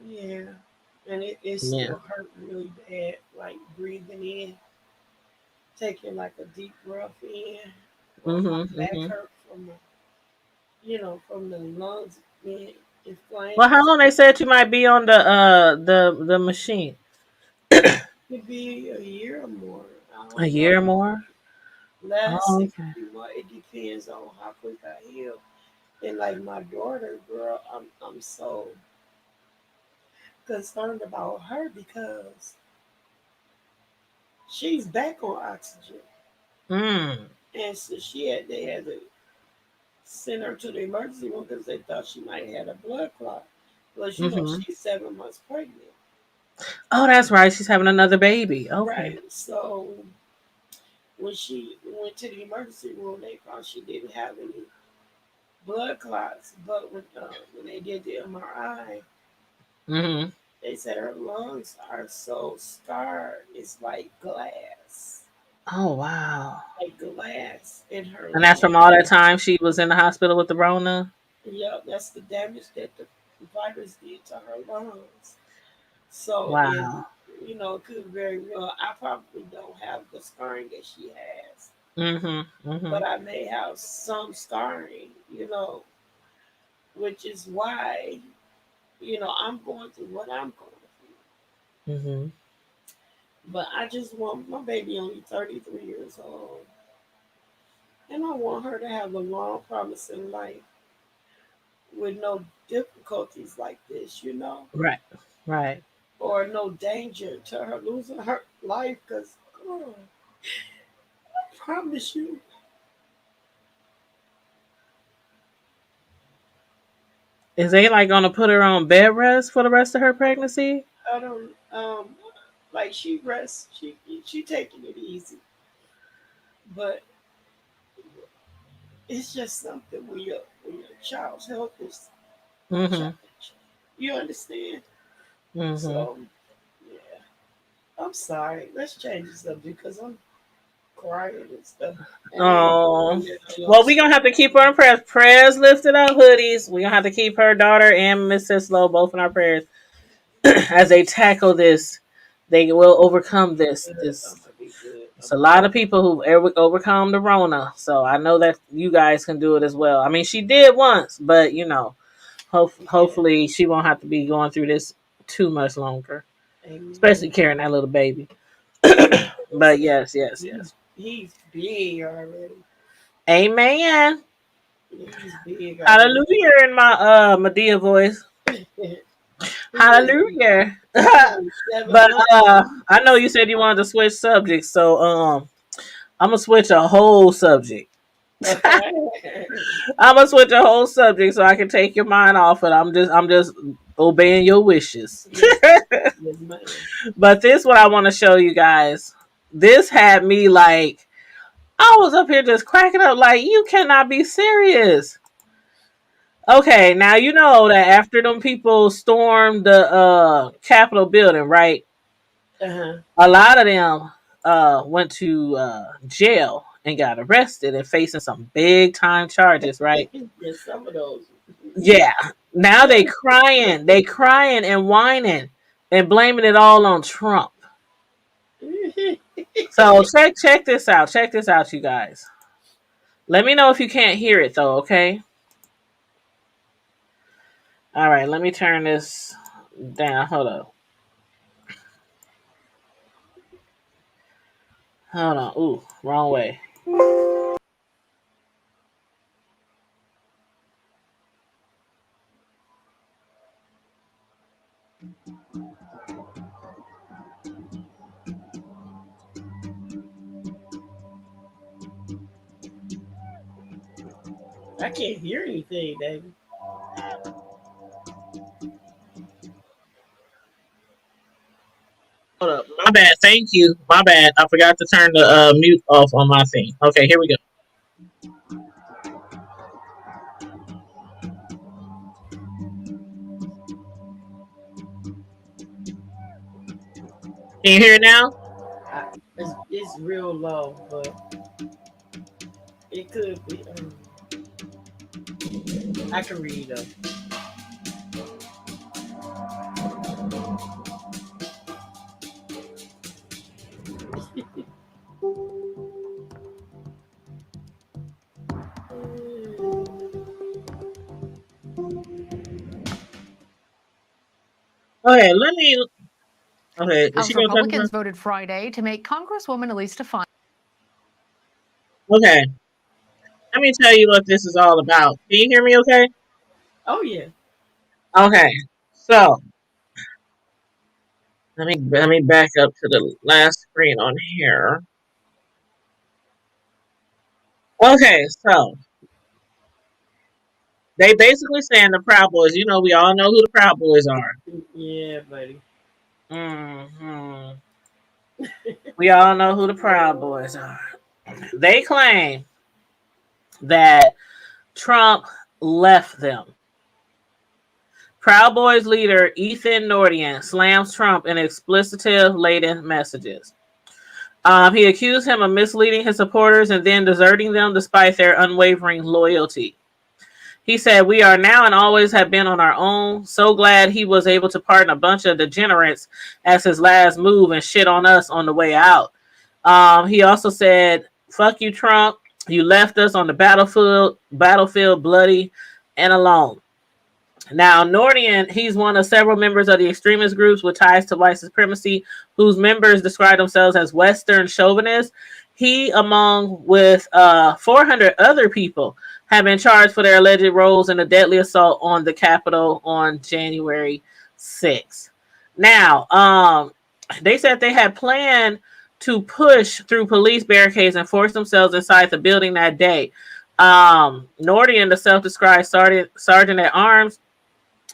Yeah. And it Yeah. still hurt really bad, like breathing in, taking like a deep breath in, or my Mhm. back Mhm. hurt from the lungs being Well, how inflamed. long they said you might be on the machine? Could be a year or more. I A don't know. year more. Less, Oh, it okay. could be more. It depends on how quick I heal. And like my daughter, girl, I'm so concerned about her because she's back on oxygen. Mm. And so they had to send her to the emergency room because they thought she might have had a blood clot. But Mhm. she's 7 months pregnant. Oh, that's right. She's having another baby. Okay. Right. So when she went to the emergency room, they found she didn't have any blood clots. But when they did the MRI, Mhm. they said her lungs are so scarred. It's Oh wow. like glass in her And that's lungs. from all that time she was in the hospital with the Rona. Yeah, that's the damage that the virus did to her lungs. So, and Wow. it could very well. I probably don't have the scarring that she has, Mhm. but Mhm. I may have some scarring. Which is why I'm going through what I'm going through. Mhm. But I just want my baby only 33 years old, and I want her to have a long, promising life with no difficulties like this, Right. Right. or no danger to her losing her life. Because, God, I promise you, Is they like gonna put her on bed rest for the rest of her pregnancy? I don't like she rests, she taking it easy, but it's just something when your child's health is a Mhm. challenge. You understand? Mhm. So yeah, I'm sorry. Let's change the subject because I'm crying and stuff. And they Oh, you know, well, we're gonna have to keep her in prayers. Prayers lifted up, hoodies. We're gonna have to keep her daughter and Mrs. Lowe both in our prayers as they tackle this. They will overcome this. I'm This gonna be good. It's a lot of people who've overcome the Rona, so I know that you guys can do it as well. I mean, she did once, but Yeah. hopefully she won't have to be going through this too much longer, Amen. especially carrying that little baby. It's, But yes, yes, he's yes. he's big already. Amen. He's big already. Hallelujah in my Medea voice. he is Hallelujah. he only seven But months. I know you said you wanted to switch subjects, so I'm gonna switch a whole subject. I'm gonna switch a whole subject so I can take your mind off it. I'm just obeying your wishes. Yes, yes, ma'am. But this what I want to show you guys. This had me like I was up here just cracking up like you cannot be serious. Okay, now you know that after them people stormed the Capitol building, right? Uh-huh. A lot of them went to jail and got arrested and facing some big time charges, right? Yes, some of those. Yeah. Now they crying and whining and blaming it all on Trump. So check this out. Check this out, you guys. Let me know if you can't hear it though, okay? All right, let me turn this down. Hold up. Hold on. Ooh, wrong way. I can't hear anything, David. Hold up. My bad. Thank you. My bad. I forgot to turn the mute off on my thing. Okay, here we go. Can you hear it now? It's real low, but it could be. I can read them. Okay, let me. Okay, is House she gonna talk about? Republicans voted Friday to make Congresswoman Elisa Fine. Okay, let me tell you what this is all about. Can you hear me? Okay. Oh yeah. Okay. So let me back up to the last screen on here. Okay, so they basically saying the Proud Boys. You know, we all know who the Proud Boys are. Yeah, buddy. Hmm. We all know who the Proud Boys are. They claim that Trump left them. Proud Boys leader Ethan Norton slams Trump in expletive-laden messages. He accused him of misleading his supporters and then deserting them despite their unwavering loyalty. He said, "We are now and always have been on our own. So glad he was able to pardon a bunch of degenerates as his last move and shit on us on the way out." He also said, "Fuck you, Trump. You left us on the battlefield bloody and alone." Now, Nordian, he's one of several members of the extremist groups with ties to white supremacy, whose members describe themselves as Western chauvinists. He, among with 400 other people, have been charged for their alleged roles in the deadly assault on the Capitol on January 6th. Now, they said they had planned to push through police barricades and force themselves inside the building that day. Nordian, the self-described sergeant at arms,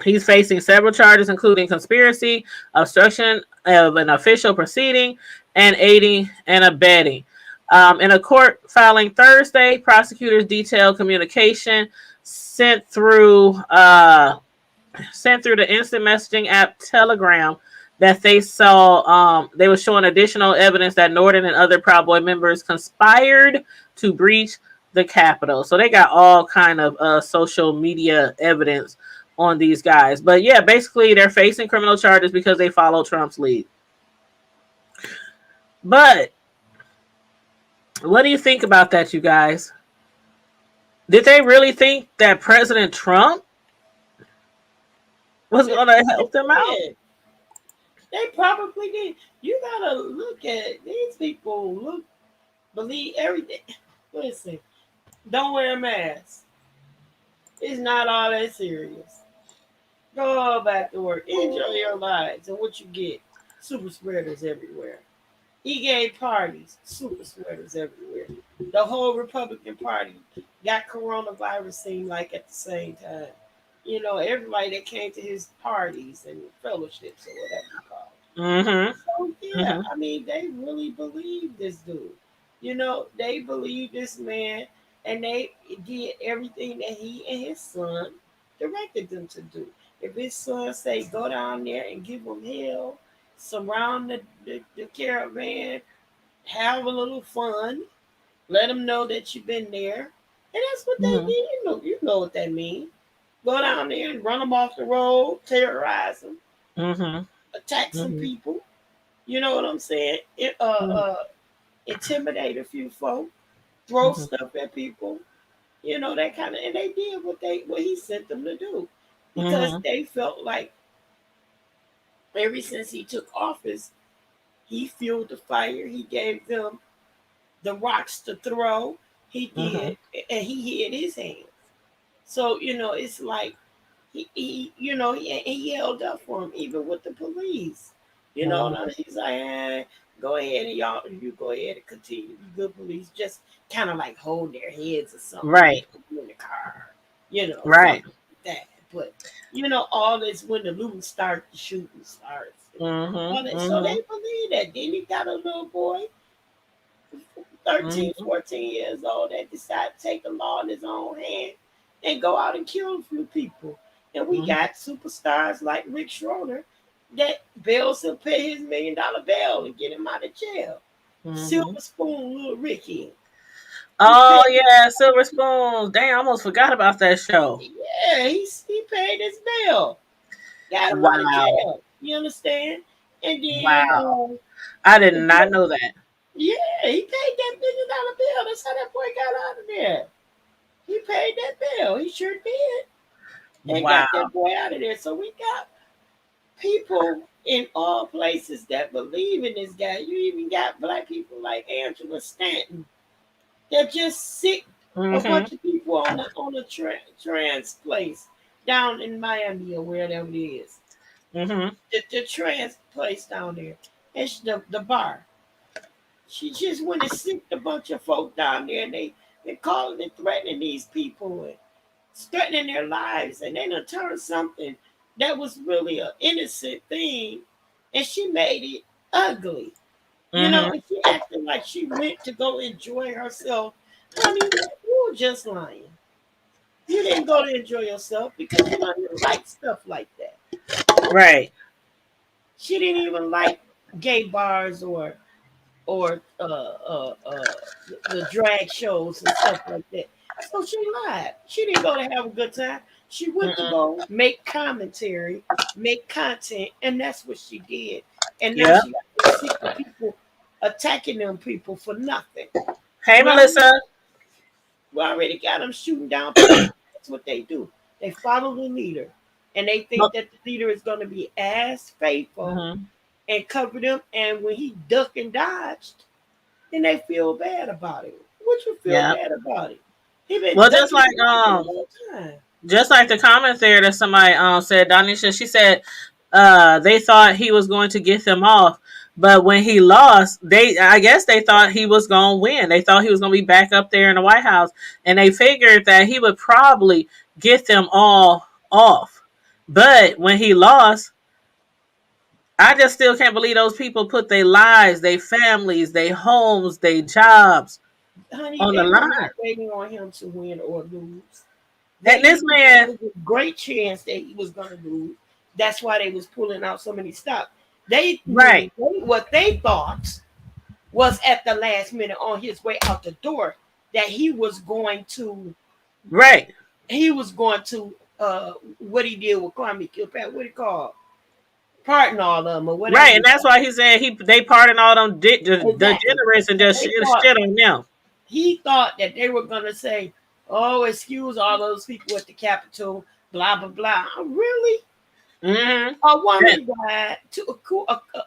he's facing several charges, including conspiracy, obstruction of an official proceeding, and aiding and abetting. In a court filing Thursday, prosecutors detailed communication sent through the instant messaging app Telegram that they saw they were showing additional evidence that Norton and other Proud Boy members conspired to breach the Capitol. So they got all kind of social media evidence on these guys. But yeah, basically they're facing criminal charges because they followed Trump's lead. But what do you think about that, you guys? Did they really think that President Trump was going to help them out? Yeah, they probably did. You gotta look at these people. Look, believe everything. Listen, don't wear a mask. It's not all that serious. Go back to work. Enjoy your lives and what you get. Super spreaders everywhere. He gave parties. Super spreaders everywhere. The whole Republican Party got coronavirus seemed like at the same time. You know, everybody that came to his parties and fellowships or whatever you call it. So yeah, Mm-hmm. I mean, they really believe this dude. You know, they believe this man, and they did everything that he and his son directed them to do. If his son say go down there and give them hell, surround the caravan, have a little fun, let them know that you've been there, and that's what they did. Mm-hmm. You know what that means. Go down there and run them off the road, terrorize them, Mm-hmm. attack some Mm-hmm. people. You know what I'm saying? Intimidate a few folk, throw Mm-hmm. stuff at people. You know that kind of, and they did what he sent them to do, because Mm-hmm. they felt like ever since he took office, he fueled the fire. He gave them the rocks to throw. He Mm-hmm. did, and he hid his hands. So you know, it's like he held up for him even with the police. You know, Mm-hmm. and he's like, go ahead and y'all, you go ahead and continue to be good police. Just kind of like hold their heads or something when they Right. put you in the car, you know, Right. something like that. But you know, all this when the looting starts, the shooting starts. All Mm-hmm. that, so Mm-hmm. they believe that. Then he got a little boy, 13, Mm-hmm. 14 years old, that decided to take the law in his own hand and go out and kill a few people. And we Mm-hmm. got superstars like Rick Schroder that bails him pay his $1 million bail and get him out of jail. Mm-hmm. Silver Spoon, little Ricky. He Oh paid, yeah, Silver Spoons. Dang, I almost forgot about that show. yeah, he paid his bail, got him out of Wow. jail. You understand? And then, Wow. I did the not boy, know that. yeah, he paid that $1 million bill. That's how that boy got out of there. He paid that bill. He sure did. And Wow. got that boy out of there. So we got people in all places that believe in this guy. You even got black people like Angela Stanton that just sick a Mm-hmm. bunch of people on a trans place down in Miami or wherever it is. Mm-hmm. The trans place down there. It's the bar. She just went and sicked a bunch of folk down there, and they calling and threatening these people and threatening their lives, and they done turned something that was really an innocent thing, and she made it ugly. You know, Mm-hmm. and she acted like she went to go enjoy herself. Honey, you were just lying. You didn't go to enjoy yourself because you don't even like stuff like that. Right. She didn't even like gay bars or the drag shows and stuff like that. So she lied. She didn't go to have a good time. She went to Mm-mm. go make commentary, make content, and that's what she did. And now Yep. she got sick of people attacking them people for nothing. Hey, We already, Melissa. we already got them shooting down people. That's what they do. They follow the leader, and they think that the leader is going to be as faithful Mm-hmm. and cover them. And when he ducked and dodged, then they feel bad about it. What you feel Yep. bad about it? He been Well, ducking and dodging the whole time. just like the comment there that somebody said, Donisha, she said they thought he was going to get them off, but when he lost, I guess they thought he was going to win. They thought he was going to be back up there in the White House, and they figured that he would probably get them all off. But when he lost, I just still can't believe those people put their lives, their families, their homes, their jobs Honey, on the they were line. not waiting on him to win or lose. And They this knew there man, was a great chance that he was going to lose. That's why they was pulling out so many stops. They knew Right. what they thought was at the last minute on his way out the door that Right. he was going to what he did with Kwame Kilpatrick, what he called pardon all of them or whatever. Right. And that's why he said they pardon all them Exactly. degenerates and And just shit on them. he thought that they were gonna say, "Oh, excuse all those people at the Capitol, blah blah blah." Really? Mm-hmm. A Yeah. woman died,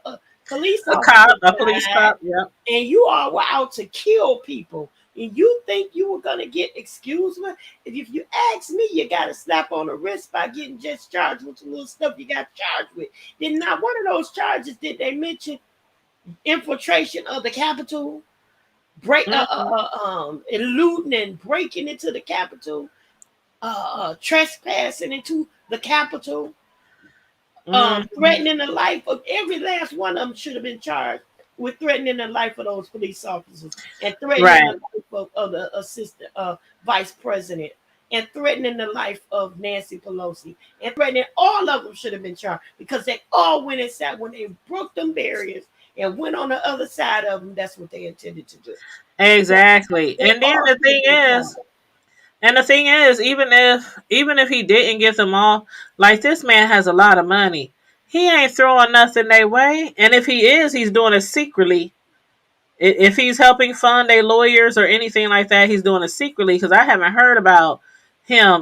a police A officer cop, a police died, cop. Yeah. and you all were out to kill people. And you think you were gonna get excused? If you ask me, you got a slap on the wrist by getting just charged with the little stuff you got charged with. Did not one of those charges did they mention infiltration of the Capitol, Mm-hmm. eluding and breaking into the Capitol, trespassing into the Capitol, Mm-hmm. threatening the life of every last one of them should have been charged with threatening the life of those police officers and threatening the Right. life of the assistant vice president and threatening the life of Nancy Pelosi and threatening all of them should have been charged because they all went inside when they broke them barriers and went on the other side of them. That's what they intended to do. Exactly. They And then all the should have thing been is, charged. even if he didn't get them all, like this man has a lot of money. He ain't throwing nothing their way. And if he is, he's doing it secretly. If he's helping fund their lawyers or anything like that, he's doing it secretly because I haven't heard about him,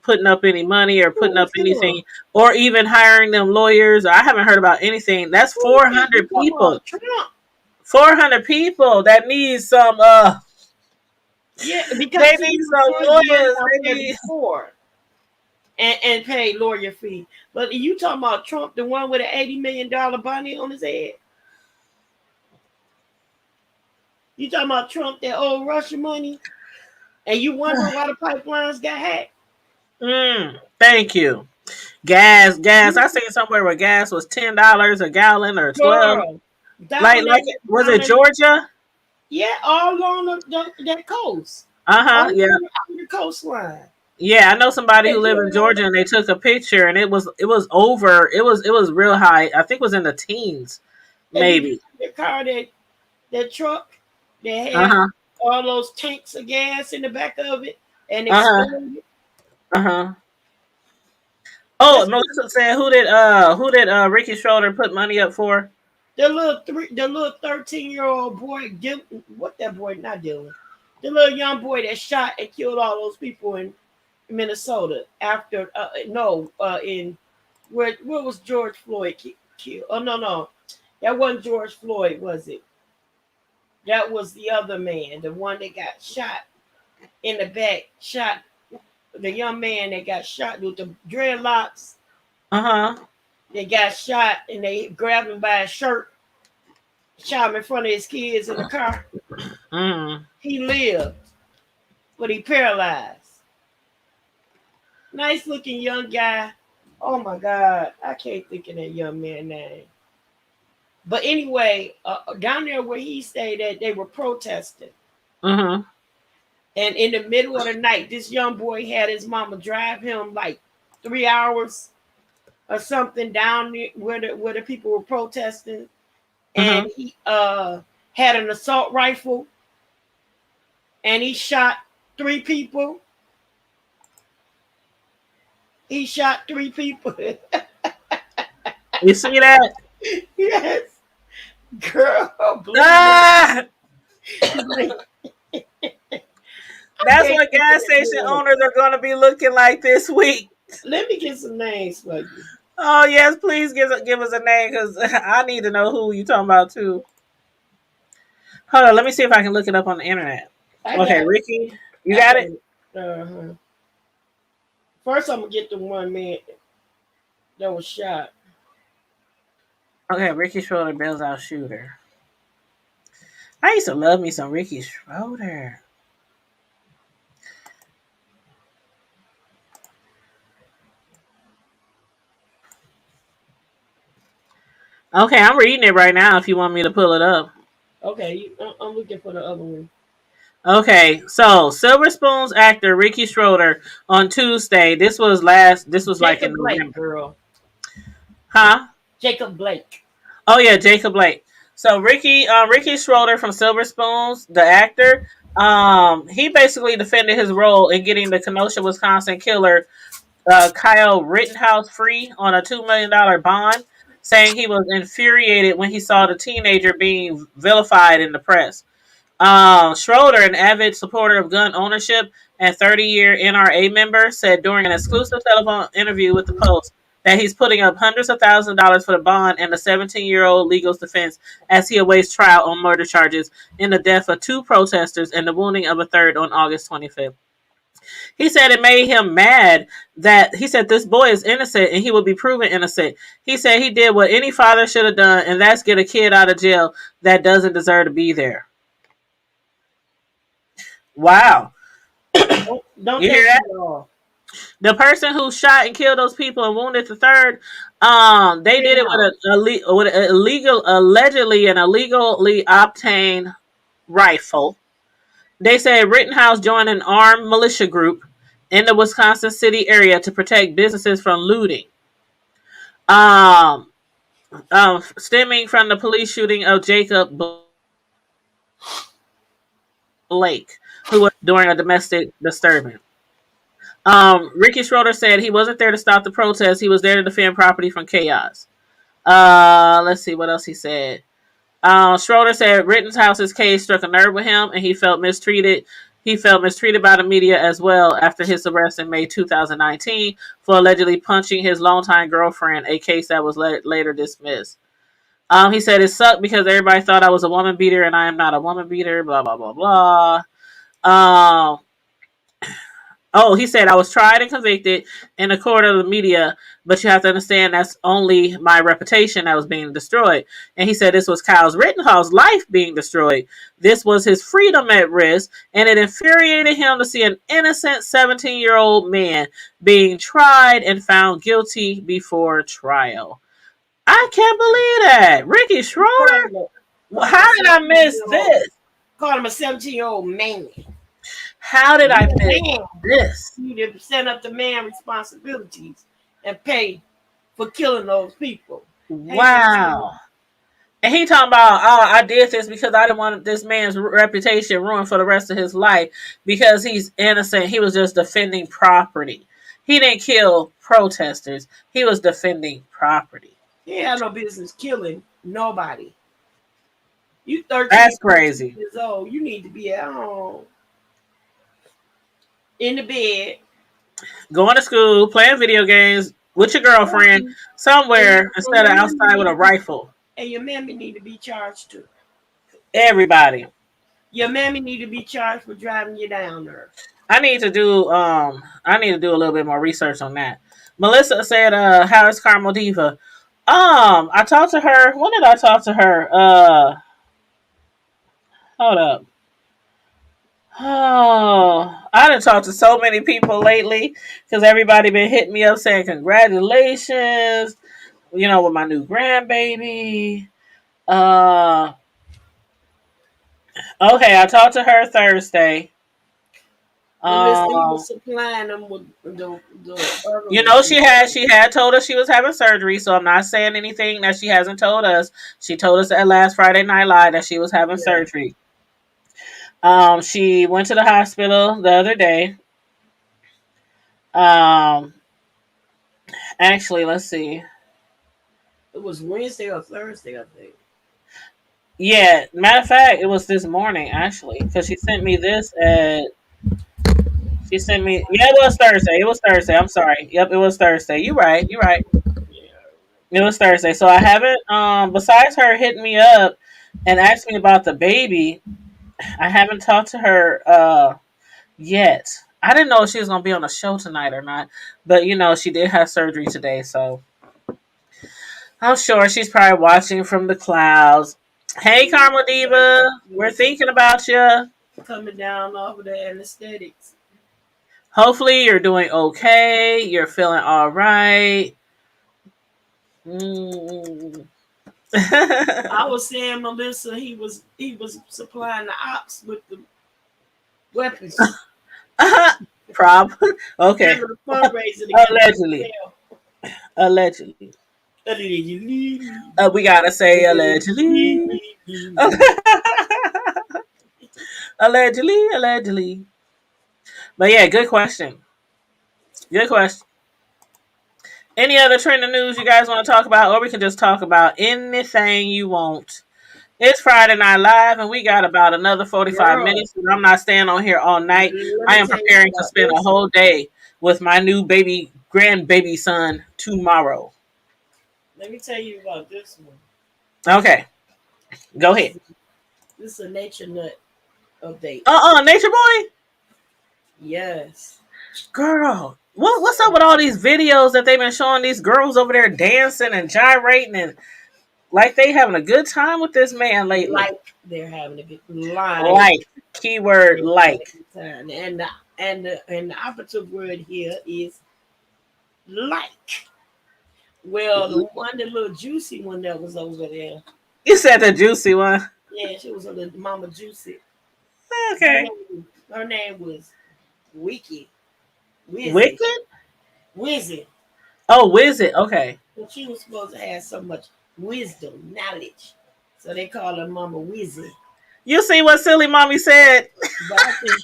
putting up any money or putting Sure, up sure. anything or even hiring them lawyers. I haven't heard about anything. That's You 400 talking people. about Trump? 400 people that need some Yeah, because they he need was some throwing money lawyers. out They there need before and pay lawyer fee. But you talking about Trump, the one with an $80 million bounty on his head? You talking about Trump, that old Russian money? And you wonder why the pipelines got hacked? thank you. Gas. I seen somewhere where gas was $10 a gallon or 12. Girl, Like was it down in, Georgia? yeah, all along that coast, all Uh-huh. Yeah. along the coastline. Yeah, I know somebody Yeah, who lived in girl, Georgia and they took a picture and it was real high. I think it was in the teens, and did you maybe. see the car that truck that had Uh-huh. all those tanks of gas in the back of it and Uh-huh. exploded? Uh-huh. Oh, That's Melissa said who did Ricky Schroder put money up for? the little 13-year-old boy. What that boy not doing? The little young boy that shot and killed all those people in Minnesota after no in where was George Floyd killed? Oh no, that wasn't George Floyd, was it? That was the other man, the one that got shot in the back. Shot the young man that got shot with the dreadlocks. Uh-huh. They got shot and they grabbed him by his shirt, shot him in front of his kids in the car. Mm. He lived, but he paralyzed. Nice looking young guy. Oh my God, I can't think of that young man's name. But anyway, down there where he stayed at, they were protesting. Uh-huh. And in the middle of the night, this young boy had his mama drive him like 3 hours or something down where the people were protesting. Uh-huh. And he had an assault rifle and he shot three people. He shot three people. You see that? Yes. Girl, Ah! like, That's what gas station owners are going to be looking like this week. let me get some names for you. Oh yes, please give us a name because I need to know who you talking about too. Hold on, let me see if I can look it up on the internet. I Okay, got Ricky, you I got got it. uh-huh. First I'm gonna get the one man that was shot. Okay, Ricky Schroder bails out shooter. I used to love me some Ricky Schroder. Okay, I'm reading it right now. If you want me to pull it up. Okay, I'm looking for the other one. Okay, so Silver Spoons actor Ricky Schroder on Tuesday. This was like in Jacob Blake, November. girl. Huh? Jacob Blake. Oh yeah, Jacob Blake. So Ricky Schroder from Silver Spoons, the actor, he basically defended his role in getting the Kenosha, Wisconsin killer Kyle Rittenhouse free on a $2 million bond, saying he was infuriated when he saw the teenager being vilified in the press. Schroeder, an avid supporter of gun ownership and 30-year NRA member, said during an exclusive telephone interview with the Post that he's putting up hundreds of thousands of dollars for the bond and the 17-year-old legal's defense as he awaits trial on murder charges in the death of two protesters and the wounding of a third on August 25th. He said it made him mad that he said this boy is innocent and he will be proven innocent. He said he did what any father should have done, and that's get a kid out of jail that doesn't deserve to be there. Wow. Don't You hear that that? shit off. The person who shot and killed those people and wounded the third, they did it with a illegal, allegedly an illegally obtained rifle. They said Rittenhouse joined an armed militia group in the Wisconsin City area to protect businesses from looting. Um, stemming from the police shooting of Jacob Blake, who was during a domestic disturbance. Ricky Schroder said he wasn't there to stop the protest. He was there to defend property from chaos. Let's see what else he said. Schroder said Rittenhouse's case struck a nerve with him, and he felt mistreated. He felt mistreated by the media as well after his arrest in May 2019 for allegedly punching his longtime girlfriend, a case that was later dismissed. He said it sucked because everybody thought I was a woman beater, and I am not a woman beater. Blah blah blah blah. Um, Oh, he said I was tried and convicted in the court of the media, but you have to understand that's only my reputation that was being destroyed. And he said this was Kyle's Rittenhouse life being destroyed. This was his freedom at risk, and it infuriated him to see an innocent 17-year-old man being tried and found guilty before trial. I can't believe that. Ricky Schroder? How did I miss this? Call him a 17-year-old man. How did I miss this? You need to set up the man responsibilities and pay for killing those people. Wow. And he talking about, oh, I did this because I didn't want this man's reputation ruined for the rest of his life because he's innocent. He was just defending property. He didn't kill protesters. He was defending property. He had no business killing nobody. You 13 That's crazy. years old. You need to be at home in the bed, going to school, playing video games with your girlfriend somewhere instead of outside with a rifle. And your mammy need to be charged too. Everybody. Your mammy need to be charged for driving you down there. I need to do a little bit more research on that. Melissa said, how is Carmel Diva? I talked to her. When did I talk to her? Hold up. Oh, I done talked to so many people lately because everybody been hitting me up saying congratulations, with my new grandbaby. Okay, I talked to her Thursday. Supplying them with she had told us she was having surgery, so I'm not saying anything that she hasn't told us. She told us at last Friday Night Live that she was having surgery. She went to the hospital the other day. Actually, let's see. It was Wednesday or Thursday, I think. Yeah, matter of fact, it was this morning actually, because she sent me this at. She sent me. Yeah, it was Thursday. It was Thursday. I'm sorry. Yep, it was Thursday. You're right. It was Thursday. So I haven't. Besides her hitting me up and asking me about the baby, I haven't talked to her yet. I didn't know if she was gonna be on the show tonight or not, but she did have surgery today, so I'm sure she's probably watching from the clouds. Hey, Karma Diva, we're thinking about you. Coming down off of the anesthetics. Hopefully, you're doing okay. You're feeling all right. I was saying, Melissa, he was supplying the ops with the weapons. Okay. Allegedly. We gotta say allegedly. Allegedly, allegedly. But yeah, good question. Good question. Any other trending news you guys want to talk about, or we can just talk about anything you want. It's Friday Night Live, and we got about another 45 Girl, minutes. And I'm not staying on here all night. let I me am tell you preparing to about spend a this. whole day with my new baby, grandbaby son tomorrow. Let me tell you about this one. Okay, go This ahead. is this is a nature nut update. Nature Boy? Yes. Girl, what's up with all these videos that they've been showing these girls over there dancing and gyrating and like they having a good time with this man lately? Like they're having a good like Like, keyword they're having a like. good time. And the operative word here is like. Well, the little juicy one that was over there. You said the juicy one. Yeah, she was a little mama juicy. Her Okay. name was Wiki. Wizzy. Wicked? Wizzy. Oh, Wizard. Okay. But she was supposed to have so much wisdom, knowledge. So they call her Mama Wizzy. You see what silly mommy said? But I think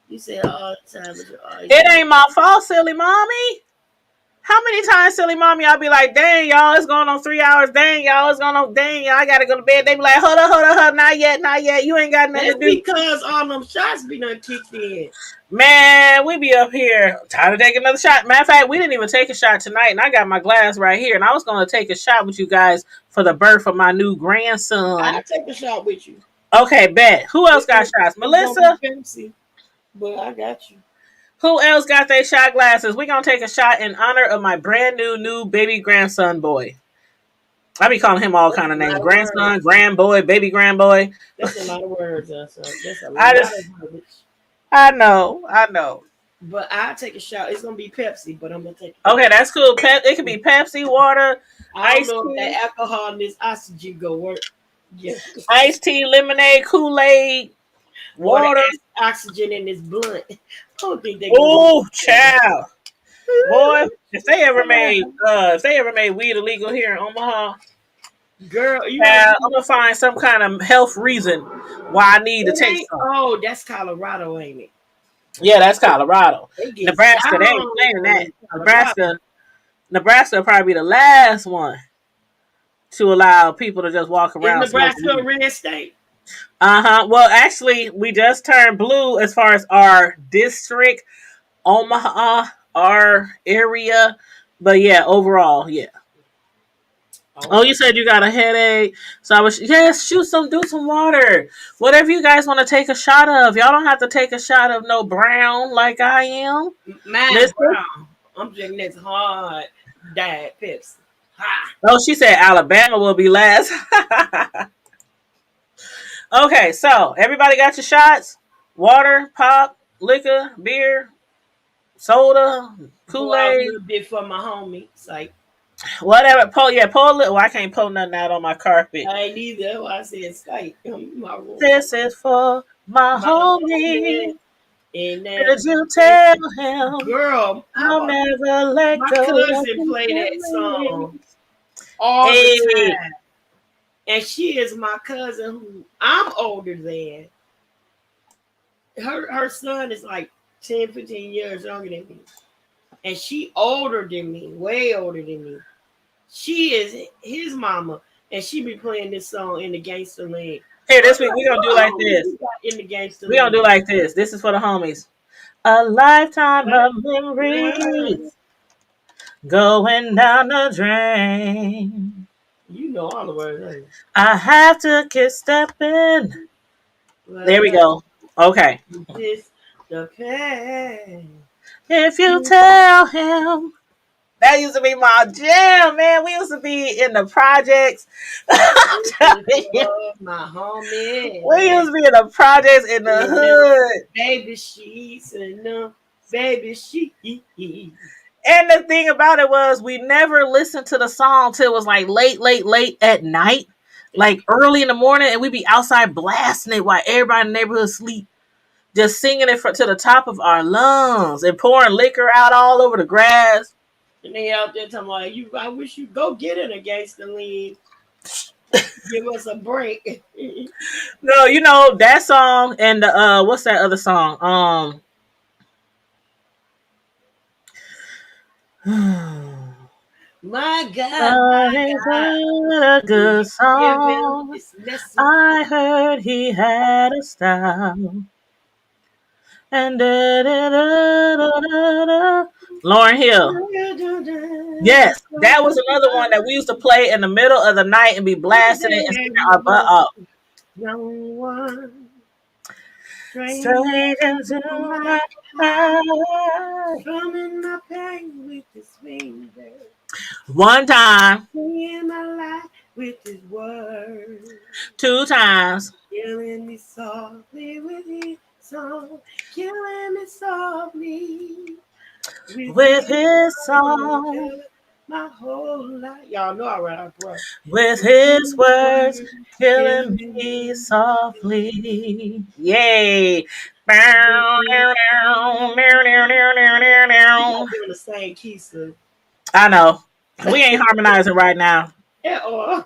you say her all the time, but you always It ain't my fault, silly mommy. How many times, silly mommy, I'll be like, dang, y'all, it's going on 3 hours. Dang, y'all, it's going on. Dang, y'all, I got to go to bed. They be like, hold up. Not yet, not yet. You ain't got nothing that's to do. because all them shots be done kicked in. Man, we be up here. Time to take another shot. Matter of fact, we didn't even take a shot tonight, and I got my glass right here, and I was going to take a shot with you guys for the birth of my new grandson. I'll take a shot with you. Okay, bet. Who else got shots? Melissa? Fancy, but I got you. Who else got their shot glasses? We're going to take a shot in honor of my brand new baby grandson boy. I be calling him all kind of names. Grandson, grandboy, baby grandboy. That's a lot of words. That's a I lot just, of verbiage. I know. But I'll take a shot. It's going to be Pepsi, but I'm going to take it. Okay, that's cool. It could be Pepsi, water, I don't iced know if tea, that alcohol and this oxygen go work. Yeah. iced tea, lemonade, Kool-Aid, Or the water. oxygen in this blunt. I don't think they can Oh, child. Boy, if they ever made weed illegal here in Omaha, Girl, you I'm know, gonna find some kind of health reason why I need to it take ain't, some. oh, that's Colorado, ain't it? Yeah, that's Colorado. They get Nebraska, they ain't down playing that. in Colorado. Nebraska will probably be the last one to allow people to just walk Is around smoking Nebraska a weed. red state? Well, actually, we just turned blue as far as our district, Omaha, our area. But yeah, overall, yeah. Oh, you said you got a headache. So I was, yes, do some water. Whatever you guys want to take a shot of. Y'all don't have to take a shot of no brown like I am. Man, Listen. brown. I'm drinking this hard diet Pepsi. Ha. Oh, she said Alabama will be last. Okay, so everybody got your shots? Water, pop, liquor, beer, soda, Pour out a Kool-Aid, little bit for my homie. It's like, whatever. Pull a little. Well, I can't pull nothing out on my carpet. I ain't either. That's why I said Skype. My room. This is for my My homie. And Did you tell him girl, I'll never let my go? cousin play that song all the time. And she is my cousin who I'm older than. Her son is like 10, 15 years younger than me. And she older than me, way older than me. She is his mama. And she be playing this song in the gangster land. Here, this week we're gonna do like this. In the gangster We're gonna do like this. This is for the homies. A lifetime of memories going down the drain. You know all the words, right? I have to keep stepping. There we go. Okay. This the pain. If you tell him. That used to be my jam, man. We used to be in the projects. My homie. We used to be in the projects in the hood. Baby sheets and baby sheet. And the thing about it was we never listened to the song till it was like late at night. Like early in the morning, and we'd be outside blasting it while everybody in the neighborhood sleep. Just singing it to the top of our lungs and pouring liquor out all over the grass. And they out there talking about you. I wish you go get it against the league. Give us a break. No, you know that song and the what's that other song? My God, my Ain't God. that a good You give him song? this lesson. I heard he had a style. And da. Lauren Hill. Yes, that was another one that we used to play in the middle of the night and be blasting it and singing our butt off. Young one, strange Straight into my my heart. strumming my pain with his finger, One time, singing my life with his word, two times, killing me softly with his song, killing me softly with with his his song, song, my whole life. Y'all know I read our bro. with With his his words, word, killing killing me me. softly. Yay. Bow, down, down, down, down, down, down, We got down. to be on the same key, sir. I know. We ain't harmonizing right now. At all.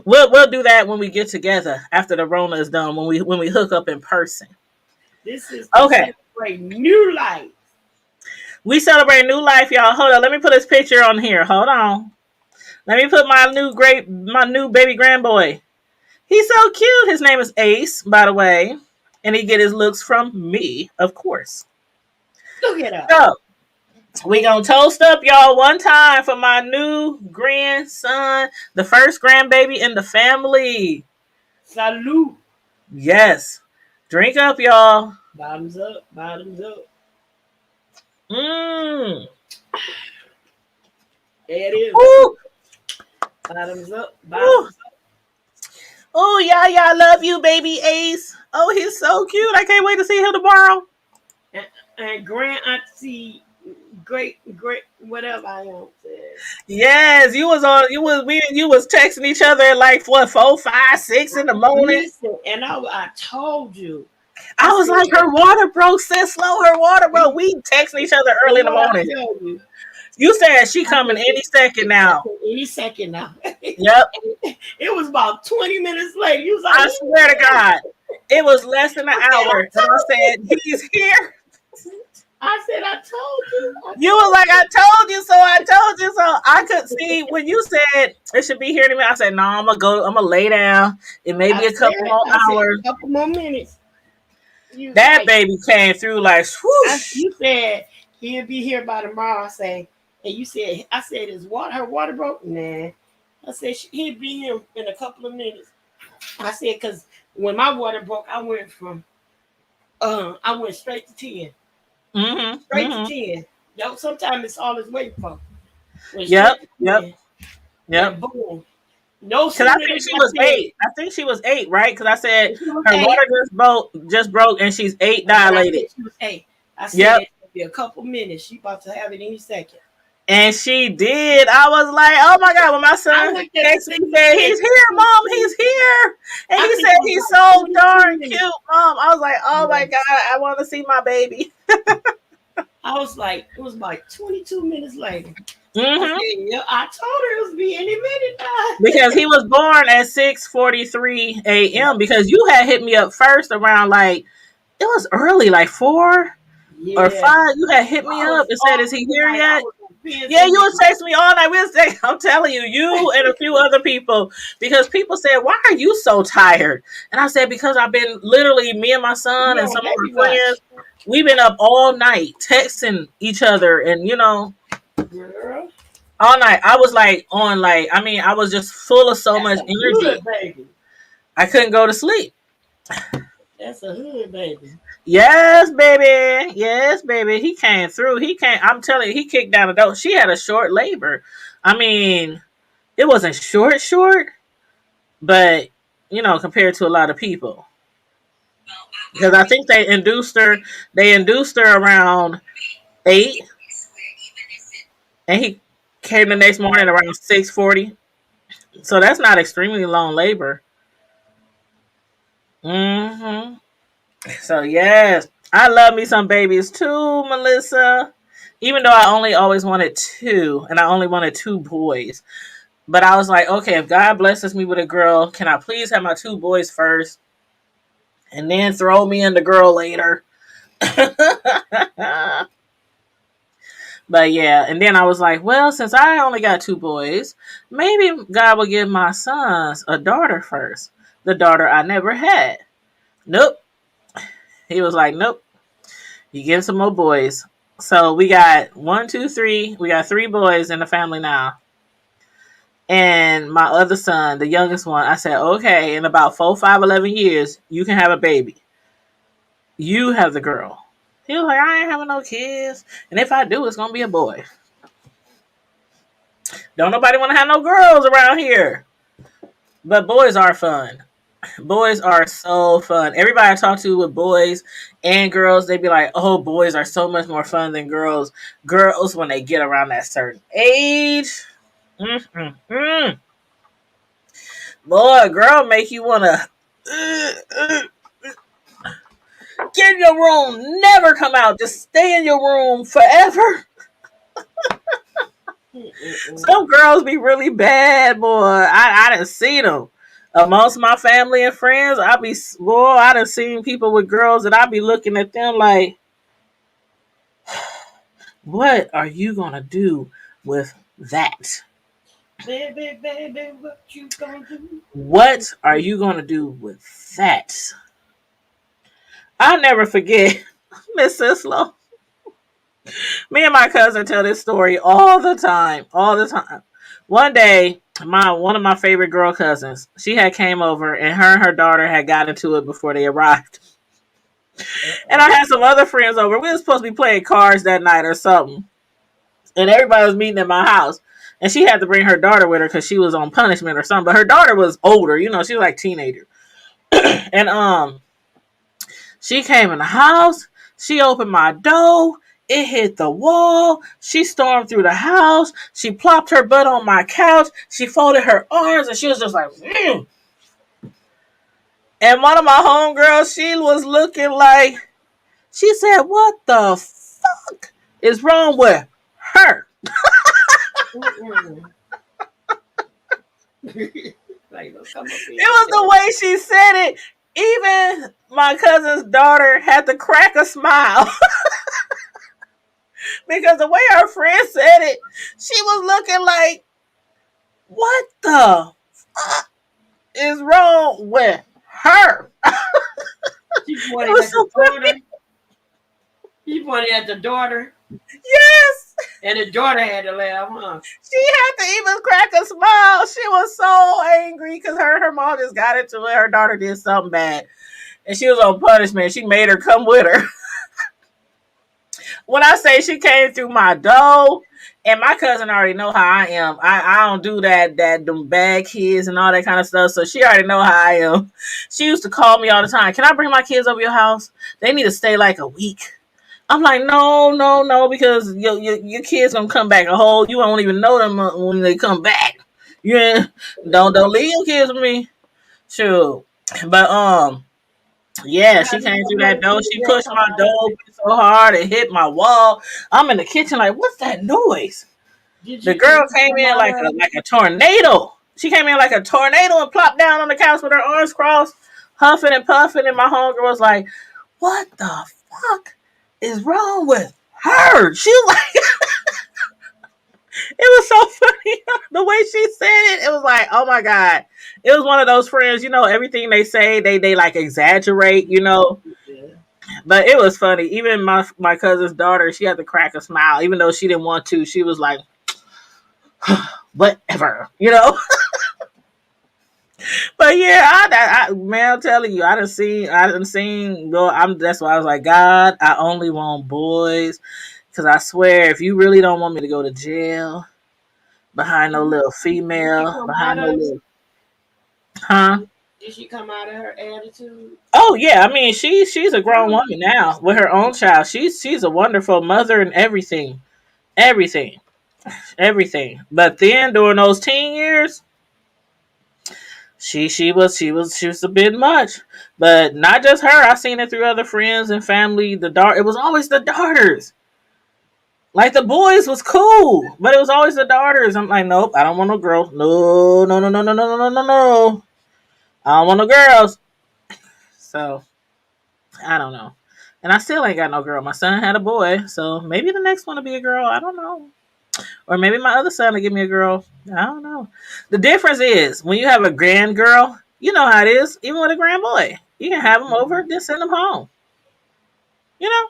We'll do that when we get together after the Rona is done, when we hook up in person. This is to Okay. celebrate new life. We celebrate new life, y'all. Hold on. Let me put his picture on here. Hold on. Let me put my new baby grandboy. He's so cute. His name is Ace, by the way. And he get his looks from me, of course. Look at us. So we gonna toast up, y'all, one time for my new grandson, the first grandbaby in the family. Salute. Yes. Drink up, y'all. Bottoms up. Bottoms up. Mmm. There it is. Ooh. Bottoms up. Ooh. Bottoms up. Oh, yeah, yeah, I love you, baby Ace. Oh, he's so cute. I can't wait to see him tomorrow. And grand auntie, great, whatever I am said. Yes, you was texting each other at like what 4, 5, 6 in the morning. Listen, and I told you. I I was said, like, her water broke, sis. Slow, her water broke. We texting each other early in the what I morning. tell you? You said she I coming said, any second now. any second now. Yep. It was about 20 minutes later. You was like, I swear to God, it was less than an I said, I hour, and I told you. said, he's here. I said, I told you. You were like, I told you so. I told you so. I could see when you said it should be here in a minute. I said, no, I'm gonna go. I'm gonna lay down. It may be a couple more I said hours. a couple more minutes. You That like, baby came through like swoosh. you said he'll be here by tomorrow. I say, and you said, I said, her water broke? Nah. I said he'll be here in a couple of minutes. I said, cause when my water broke, I went straight to 10. Mm-hmm. Straight to Mm-hmm. 10. Yo, sometimes it's all it's waiting for. Went Yep. straight to Yep. 10. Yep. And boom. No Because I sooner think than she I was said, 8. I think she was 8, right? Because I said she was her 8. water just broke, and she's 8 And when I dilated. said she was 8, I said Yep. it'll be a couple minutes. She about to have it any second. And she did. I was like, oh my God, when my I son looked at the texted thing me, and said, said, he's here, Mom, he's here. And I he think said, it was he's like so 22 darn minutes. cute, Mom. I was like, oh my God, Yes. I want to see my baby. I was like, it was like 22 minutes later. I Mm-hmm. said, yeah, I told her it was be any minute Because now. he was born at 6:43 a.m. Because you had hit me up first around like, it was early, like 4 or Yeah. 5. You had hit me I up was and said, off is he the here night. I yet? was being Yeah, so you was texting me all night. We was texting, I'm telling you, you and a few other people, because people said, "Why are you so tired?" And I said, "Because I've been literally me and my son we and on some of baby my friends. watch. We've been up all night texting each other, and Girl, all night. I was like on, like, I mean, I was just full of so that's much a energy. hood baby. I couldn't go to sleep. That's a hood baby. Yes, baby. Yes, baby. He came through. He came. I'm telling you, he kicked down the door. She had a short labor. I mean, it wasn't short, but compared to a lot of people, because I think they induced her around 8, and he came the next morning around 6:40. So that's not extremely long labor. So yes, I love me some babies too, Melissa. even though I only always wanted two, and I only wanted two boys. But I was like, okay, if God blesses me with a girl, can I please have my two boys first, and then throw me in the girl later? But yeah, and then I was like, well, since I only got two boys, maybe God will give my sons a daughter first. The daughter I never had. Nope. He was like, nope. You give some more boys. So we got one, two, three. We got three boys in the family now. And my other son, the youngest one, I said, okay, in about 4, 5, 11 years, you can have a baby. You have the girl. He was like, I ain't having no kids. And if I do, it's going to be a boy. Don't nobody want to have no girls around here. But boys are fun. Boys are so fun. Everybody I talk to with boys and girls, they be like, oh, boys are so much more fun than girls. Girls, when they get around that certain age, boy, a girl make you want to get in your room, never come out, just stay in your room forever. Some girls be really bad, boy. I done seen them. Amongst my family and friends, I done seen people with girls that I be looking at them like, what are you gonna do with that? Baby, baby, what you gonna do? What are you gonna do with that? I'll never forget Miss Sislo. Me and my cousin tell this story all the time. All the time. One day, one of my favorite girl cousins, she had came over and her daughter had got into it before they arrived. And I had some other friends over. We were supposed to be playing cards that night or something. And everybody was meeting at my house. And she had to bring her daughter with her because she was on punishment or something. But her daughter was older, she was like teenager. And she came in the house. She opened my door. It hit the wall. She stormed through the house. She plopped her butt on my couch. She folded her arms and she was just like, mm. And one of my homegirls, she was looking like, she said, what the fuck is wrong with her? Like, it was the way she said it. Even my cousin's daughter had to crack a smile. Because the way her friend said it, she was looking like, what the fuck is wrong with her? She pointed at the daughter. She pointed at the daughter. Yes. And the daughter had to laugh, huh? She had to even crack a smile. She was so angry because her mom just got into it. Her daughter did something bad. And she was on punishment. She made her come with her. When I say she came through my door, and my cousin already know how I am. I don't do that them bad kids and all that kind of stuff. So she already know how I am. She used to call me all the time. Can I bring my kids over your house? They need to stay like a week. I'm like, no, because your kids gonna come back you won't even know them when they come back. Yeah, don't leave your kids with me. Sure, but yeah, she came through that door. She pushed my door so hard it hit my wall. I'm in the kitchen like, what's that noise? The girl came in like a tornado. She came in like a tornado and plopped down on the couch with her arms crossed, huffing and puffing. And my homegirl was like, what the fuck is wrong with her? She was like, it was so funny the way she said it. It was like, oh my God. It was one of those friends, everything they say, they like exaggerate, Yeah. But it was funny. Even my cousin's daughter, she had to crack a smile, even though she didn't want to. She was like, whatever, But yeah, man, I'm telling you, I done seen. Well, that's why I was like, God, I only want boys, because I swear, if you really don't want me to go to jail behind no little female, behind no little, huh? Did she come out of her attitude? Oh yeah, I mean she's a grown woman now with her own child. She's a wonderful mother and everything, everything. But then during those teen years, she was a bit much. But not just her. I seen it through other friends and family. It was always the daughters. Like the boys was cool, but it was always the daughters. I'm like, nope, I don't want no girls. No, no, no, no, no, no, no, no, no. I don't want no girls. So I don't know. And I still ain't got no girl. My son had a boy, so maybe the next one will be a girl. I don't know. Or maybe my other son will give me a girl. I don't know. The difference is when you have a grand girl, you know how it is. Even with a grand boy, you can have them over, then send them home. You know.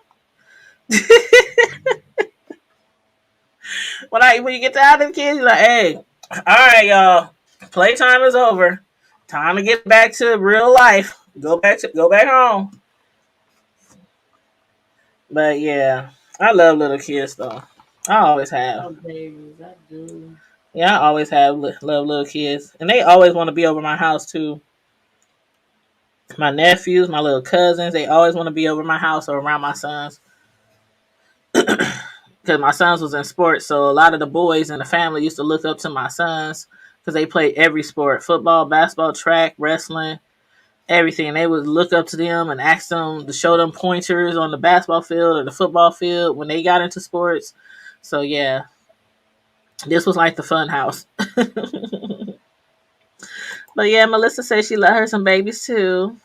When you get tired of the kids, you're like, hey, all right, y'all, playtime is over. Time to get back to real life. Go back home. But yeah, I love little kids though. I always have. Oh, babies, I do. Yeah, I always have love little kids, and they always want to be over my house too. My nephews, my little cousins, they always want to be over my house or around my sons. Because my sons was in sports, so a lot of the boys in the family used to look up to my sons because they played every sport: football, basketball, track, wrestling, everything. They would look up to them and ask them to show them pointers on the basketball field or the football field when they got into sports. So yeah, this was like the fun house. But yeah, Melissa said she let her some babies too.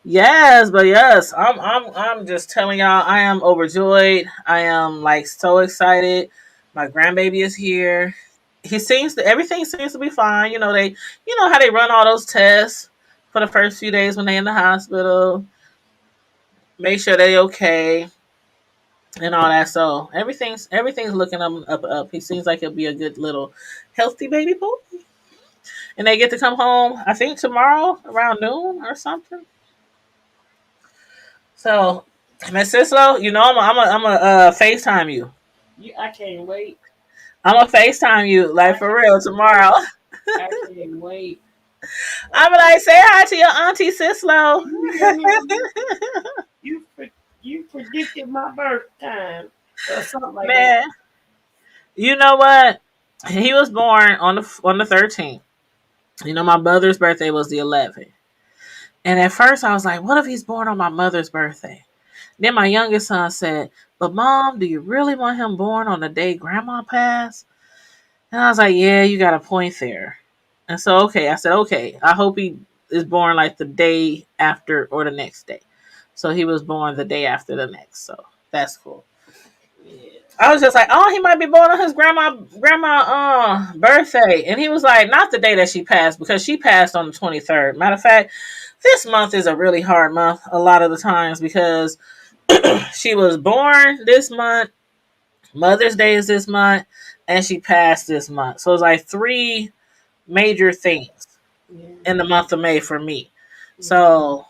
Yes, but yes, I'm just telling y'all, I am overjoyed. I am like so excited. My grandbaby is here. Everything seems to be fine. You know how they run all those tests for the first few days when they in the hospital, make sure they okay and all that. So everything's looking up. He seems like he'll be a good little healthy baby boy. And they get to come home, I think tomorrow around noon or something. So, Miss Sislo, you know I'm a FaceTime you. I can't wait. I'm a FaceTime you like I for real tomorrow. I can't wait. I'm Okay. like say hi to your auntie Sislo. You pre- you predicted my birth time or something like that. Man, you know what? He was born on the 13th. You know my mother's birthday was the 11th. And at first I was like, what if he's born on my mother's birthday? Then my youngest son said, but mom, do you really want him born on the day grandma passed? And I was like, yeah, you got a point there. And so, okay, I said, okay, I hope he is born like the day after or the next day. So he was born the day after the next. So that's cool. Yeah. I was just like, oh, he might be born on his grandma birthday. And he was like, not the day that she passed, because she passed on the 23rd. Matter of fact, this month is a really hard month a lot of the times because she was born this month, Mother's Day is this month, and she passed this month. So it's like three major things Yeah. in the month of May for me. So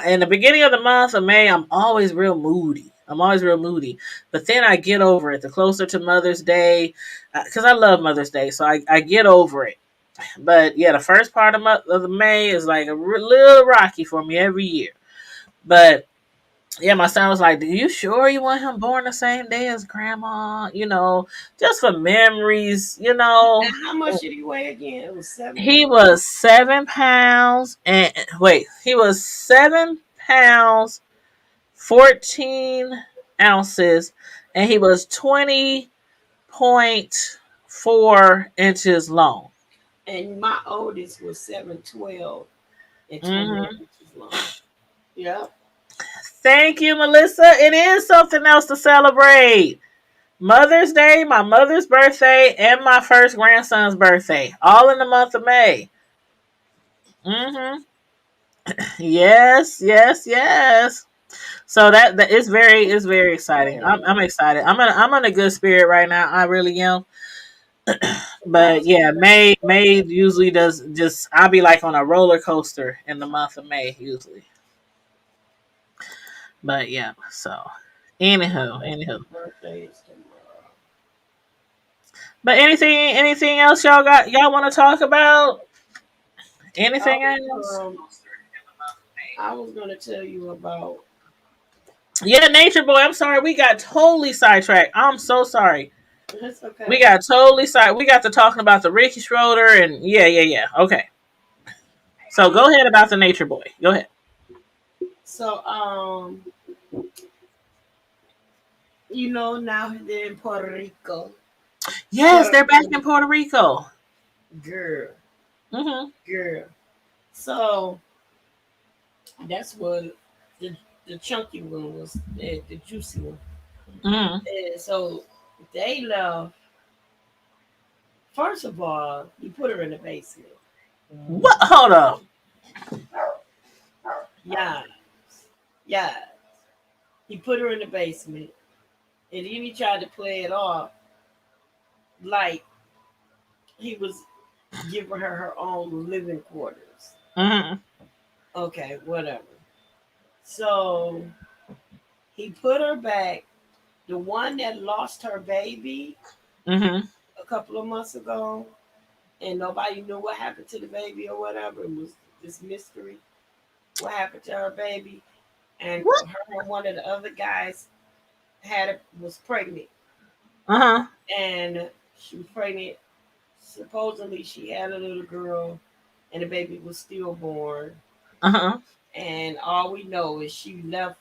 in the beginning of the month of May, I'm always real moody. But then I get over it. The closer to Mother's Day, because I love Mother's Day, so I get over it. But yeah, the first part of the May is like a little rocky for me every year. But yeah, my son was like, "Do you sure you want him born the same day as grandma? Just for memories, And how much did he weigh again? It was 7 He was 7 pounds and wait, he was 7 pounds, 14 ounces, and he was 20.4 inches long. and my oldest was 7'12" and 28 Hmm. inches long. Yep. Thank you, Melissa. It is something else to celebrate. Mother's Day, my mother's birthday, and my first grandson's birthday, all in the month of May. Hmm. Yes, yes, yes. So that is very exciting. I'm excited. I'm in a good spirit right now. I really am. I'm But yeah, May usually does just I'll be like on a roller coaster in the month of May usually. But yeah, so anywho. birthdays tomorrow. But anything else y'all want to talk about? I Anything was else? I was gonna tell you about. Yeah, Nature Boy. I'm sorry, we got totally sidetracked. I'm so sorry. It's We okay. got totally side. We got to talking about the Ricky Schroder and yeah. Okay. So go ahead about the Nature Boy. Go ahead. So now they're in Puerto Rico. Yes, Puerto they're back in Puerto Rico. girl, Mm-hmm. girl. So that's what the the chunky one was, the juicy one. Mm-hmm. And so they left. First of all, he put her in the basement. What? Hold up. Yeah, yeah. He put her in the basement, and then he tried to play it off like he was giving her her own living quarters. Mm-hmm. Okay, whatever. So he put her back. The one that lost her baby Mm-hmm. a couple of months ago, and nobody knew what happened to the baby or whatever. It was this mystery. What happened to her baby? And What? her and one of the other guys was pregnant, Uh-huh. and she was pregnant. Supposedly, she had a little girl, and the baby was stillborn. Uh-huh. And all we know is she left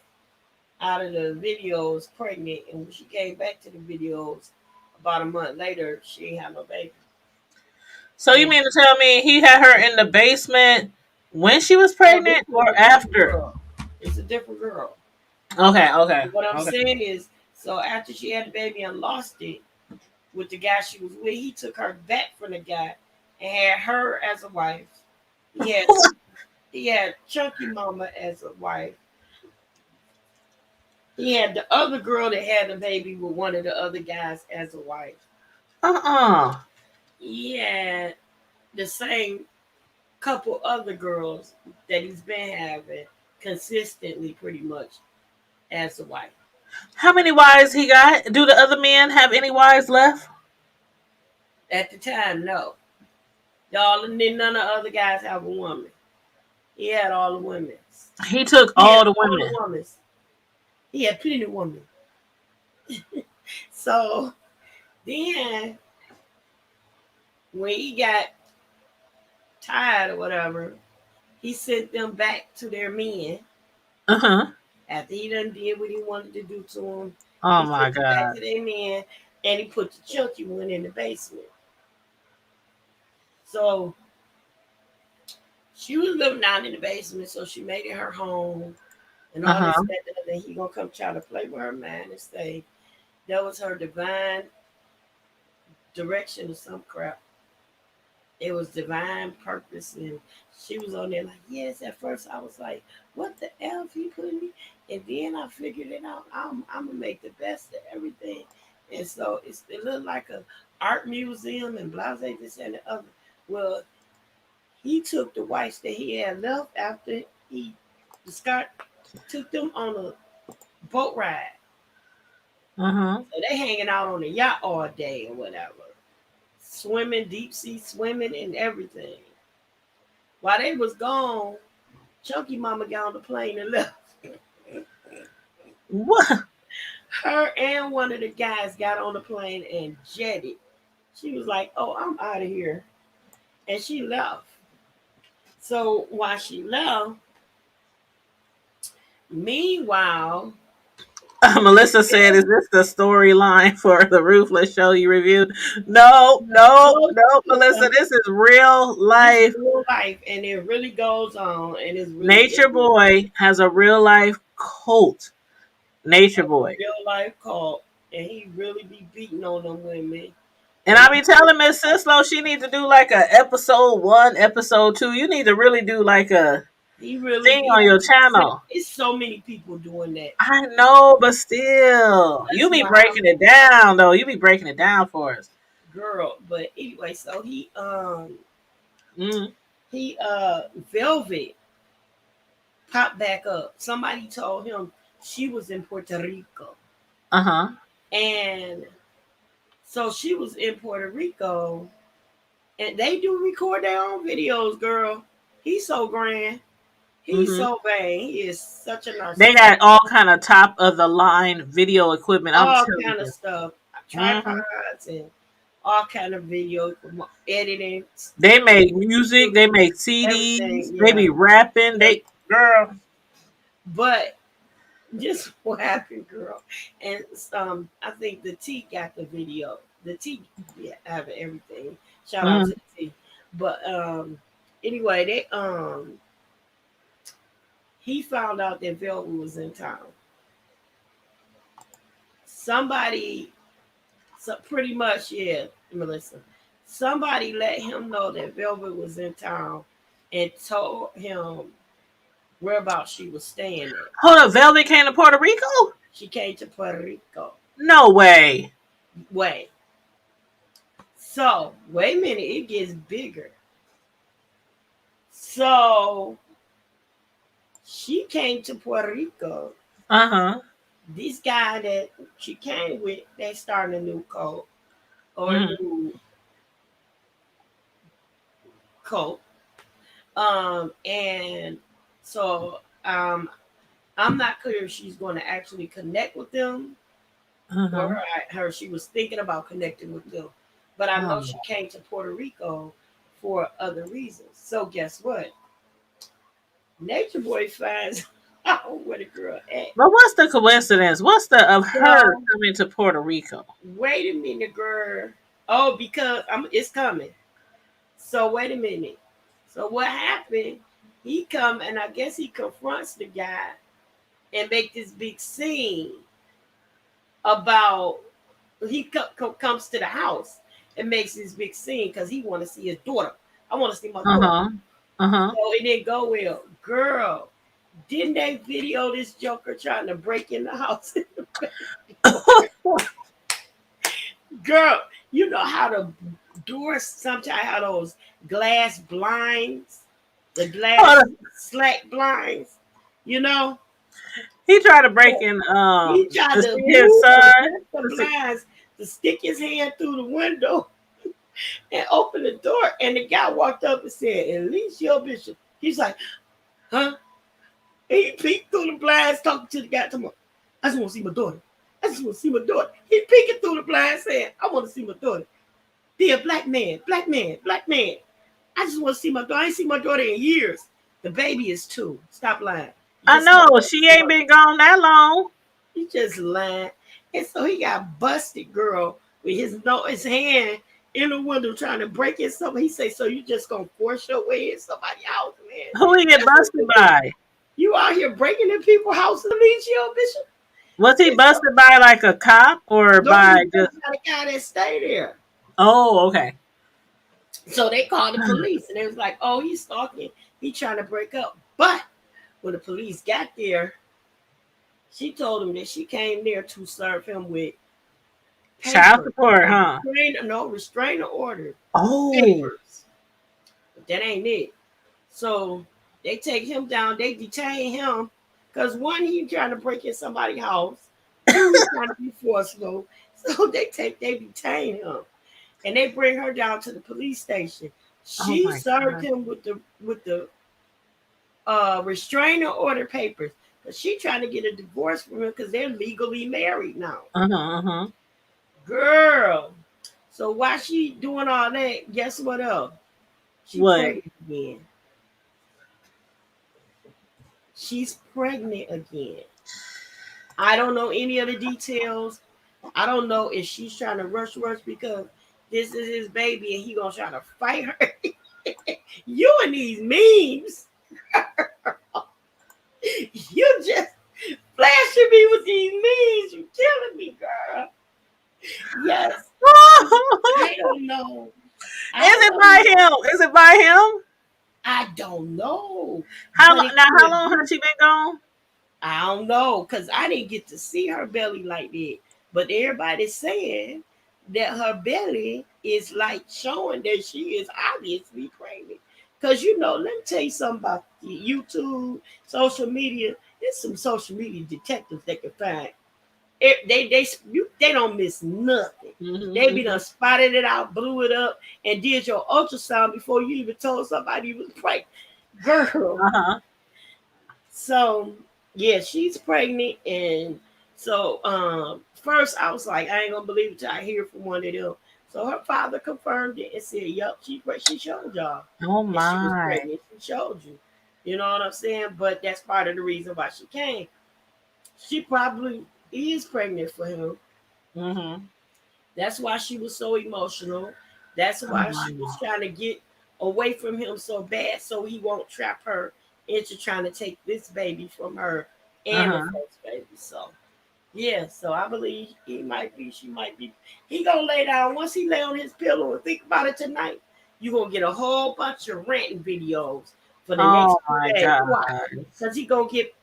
out of the videos pregnant, and when she came back to the videos about a month later, she ain't had no baby. So you And mean to tell me he had her in the basement when she was oh, this pregnant was or a different after? girl. It's a different girl. Okay, okay, What I'm okay. saying is, so after she had the baby and lost it with the guy she was with, he took her back from the guy and had her as a wife. He had he had Chunky Mama as a wife. He had the other girl that had the baby with one of the other guys as a wife. Uh-uh. He had the same couple other girls that he's been having consistently, pretty much, as a wife. How many wives he got? Do the other men have any wives left? At the time, no. Y'all, and then none of the other guys have a woman. He had all the women. He took He all had the all the women. women. He had plenty of women. So then, when he got tired or whatever, he sent them back to their men. Uh-huh. After he done did what he wanted to do to them, Oh he my sent them back God. to their men, and he put the chunky one in the basement. So she was living down in the basement, so she made it her home and all this, Uh-huh. that, and then he gonna come try to play with her mind and say that was her divine direction or some crap. It was divine purpose, and she was on there like, yes. At first, I was like, what the F he put me, and then I figured it out. I'm gonna make the best of everything, and so it looked like a art museum and blase this and the other. Well, he took the whites that he had left after Scott took them on a boat ride. Uh-huh. So they hanging out on the yacht all day or whatever, swimming, deep sea swimming, and everything. While they was gone, Chunky Mama got on the plane and left. What? Her and one of the guys got on the plane and jetted. She was like, "Oh, I'm out of here," and she left. So while she left, meanwhile, Melissa said, "Is this the storyline for the Ruthless show you reviewed?" No, no, no, no, Melissa. This is real this is life. real life, and it really goes on, and it's really Nature Boy has a real life cult. a Nature Boy. real life cult, and he really be beating on them women, And and I be telling Miss Sislo she need to do like a episode 1, episode 2. You need to really do like a he really thing be. on your channel. It's so many people doing that. I know, but still, you That's be why breaking it down though. You be breaking it down for us. girl. But anyway, so Mm. he Velvet popped back up. Somebody told him she was in Puerto Rico. Uh huh. And so she was in Puerto Rico, and they do record their own videos, girl. He's so grand. He's Hmm. so vain. He is such a They narcissist. got all kind of top of the line video equipment. I'm All telling kind of you. stuff. Hmm. Tripods and all kind of video editing, They make music. They make CDs. everything. They Yeah. be rapping. Yeah. They girl. But Just what happened, girl. And I think the T got the video. The T, yeah, have everything. Shout out to Mm. the T. But anyway, he found out that Velvet was in town. Somebody, so pretty much, yeah, Melissa. Somebody let him know that Velvet was in town and told him whereabouts she was staying at. Hold up, Velvet came to Puerto Rico? She came to Puerto Rico. No way. Wait. So, wait a minute, it gets bigger. So, she came to Puerto Rico. Uh-huh. This guy that she came with, they started a new cult or a Mm. new cult. And so I'm not clear if she's going to actually connect with them or Uh-huh. she was thinking about connecting with them. But I know Oh. she came to Puerto Rico for other reasons. So guess what? Nature Boy finds out where the girl at. But what's the coincidence? What's the of her So coming to Puerto Rico? wait a minute, girl. Oh, because it's coming. So wait a minute. So what happened? He come and I guess he confronts the guy and make this big scene about he comes to the house and makes this big scene because he want to see his daughter. I want to see my daughter. Uh-huh. Uh-huh. So it didn't go well. Girl, didn't they video this joker trying to break in the house? Girl, you know how the doors sometimes have those glass blinds, the glass slack blinds, you know? He tried to break in He tried to to see his move son. the blinds to stick his hand through the window and open the door. And the guy walked up and said, Alicia Bishop. He's like, huh? And he peeked through the blinds talking to the guy. I just want to see my daughter. I just want to see my daughter. He peeking through the blinds saying, I want to see my daughter. Dear black man, black man, black man. I just want to see my daughter. I ain't seen my daughter in years. The baby is 2. Stop lying. I know she ain't been gone that long. He just lying. And so he got busted, girl, with his hand in the window trying to break in something. He say, so you just gonna force your way in somebody's house, man? Who he get busted by? You out here breaking in people's houses, Alicia Bishop? Was he busted by like a cop or by just? The guy that stayed there. Oh, okay. So they called the police, and they was like, "Oh, he's stalking. He's trying to break up." But when the police got there, she told him that she came there to serve him with child support, huh? Restraining order. Oh, Papers. But that ain't it. So they take him down. They detain him because one, he trying to break in somebody's house. 2, he's trying to be forceful. So they detain him, and they bring her down to the police station. She served him with the restraining order papers. But she trying to get a divorce from him because they're legally married now. Girl. So while she doing all that, guess what else? She's pregnant again. She's pregnant again. I don't know any of the details. I don't know if she's trying to rush because this is his baby and he gonna try to fight her. You and these memes. You just flashing me with these memes. You killing me, girl. Yes. I don't know. Is it by him? Is it by him? I don't know. How long has she been gone? I don't know, because I didn't get to see her belly like that. But everybody's saying that her belly is like showing that she is obviously pregnant. Because, let me tell you something about YouTube, social media. There's some social media detectives that can find. They don't miss nothing. Mm-hmm. They be done spotted it out, blew it up, and did your ultrasound before you even told somebody you was pregnant. Girl. So, yeah, she's pregnant. And so first I was like, I ain't gonna believe it till I hear from one of them. So her father confirmed it and said, yup, she showed y'all. Oh my. She was pregnant. She showed you. You know what I'm saying? But that's part of the reason why she came. She probably is pregnant for him. Mm-hmm. That's why she was so emotional. That's why she was trying to get away from him so bad so he won't trap her into trying to take this baby from her and the Uh-huh. first baby. So yeah, so I believe she might be. He gonna lay down once he lay on his pillow and think about it tonight. You gonna get a whole bunch of ranting videos for the Oh next few my days. Why? God. Because he gonna get.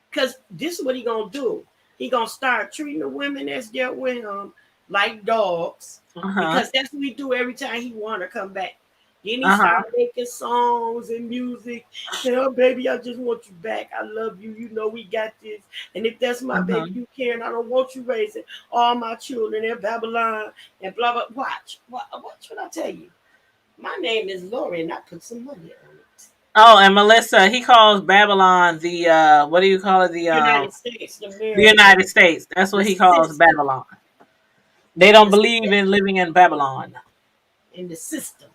Because this is what he gonna do. He gonna start treating the women that's there with him like dogs. Uh-huh. Because that's what he do every time he wanna come back. Then he Uh-huh. start making songs and music. Say, oh baby, I just want you back. I love you. You know we got this. And if that's my Uh-huh. baby, you can. I don't want you raising all my children in Babylon and blah blah. Watch. What should I tell you? My name is Lori, and I put some money on it. Oh, and Melissa, he calls Babylon the what do you call it? United States, The America, United States. That's the what he calls system, Babylon. They don't the believe in system, living in Babylon. in the system.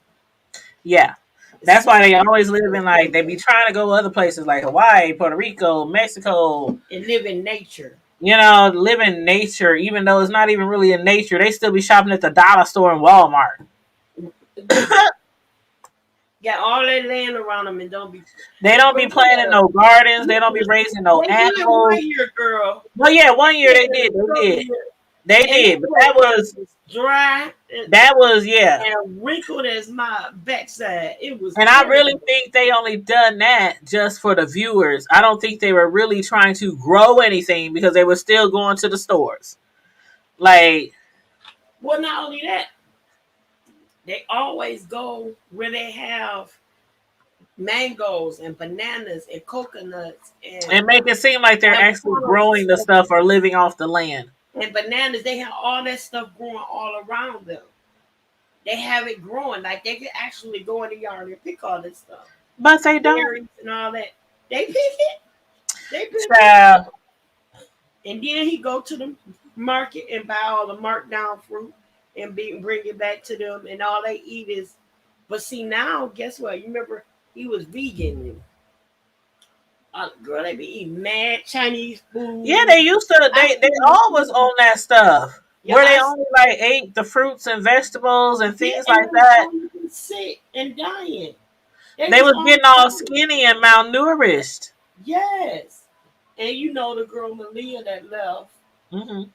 Yeah. The That's why they system always live in like they and be trying to go other places like Hawaii, Puerto Rico, Mexico, live in nature. live in nature, even though it's not even really in nature, they still be shopping at the dollar store and Walmart. Got all that land around them and don't be. They don't But be planting no gardens, they don't be raising no they did animals. 1 year, girl. Well yeah, one year Yeah, they did. They did. year. They And did. that But place was dry yeah. and wrinkled as my backside. It was And I really terrible. think they only done that just for the viewers. I don't think they were really trying to grow anything because they were still going to the stores. Like, Well, not only that, they always go where they have mangoes and bananas and coconuts and make it seem like they're actually growing avocados the stuff or living off the land. and bananas. They have all that stuff growing all around them. They have it growing like they can actually go in the yard and pick all this stuff, But they don't. berries and all that. They pick it. They pick it. Child. And then he go to the market and buy all the marked down fruit and bring it back to them. And all they eat is. But see now, guess what? You remember he was vegan. Girl, they be eating mad Chinese Yeah, food. they used to. I They see. always on that stuff Yeah, where they only like ate the fruits and vegetables and yeah, things and like they was that. always sick and dying. They They was was always getting all dying. skinny and malnourished. Yes. And you know the girl Malia that left, Hmm.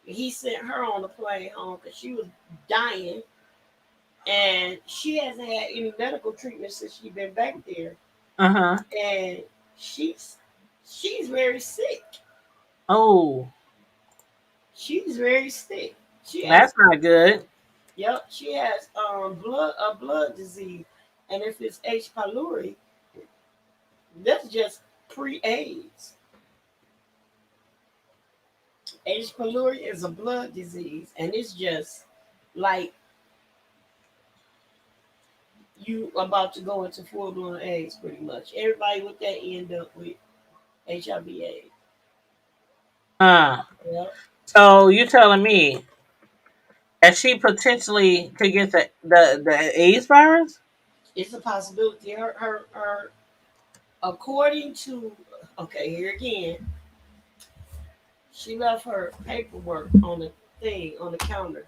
he sent her on the plane home because she was dying, and she hasn't had any medical treatment since she been back there, Uh huh. and she's she's very sick. Oh, She's very sick. She has that's not good. yep. She has blood disease, and if it's H. pylori, that's just pre-AIDS. H. pylori is a blood disease, and it's just like you about to go into full blown AIDS, pretty much. Everybody with that end up with HIV/AIDS. Uh. Yep. So you telling me that she potentially could get the AIDS virus? It's a possibility. Her according to okay, here again, she left her paperwork on the thing on the counter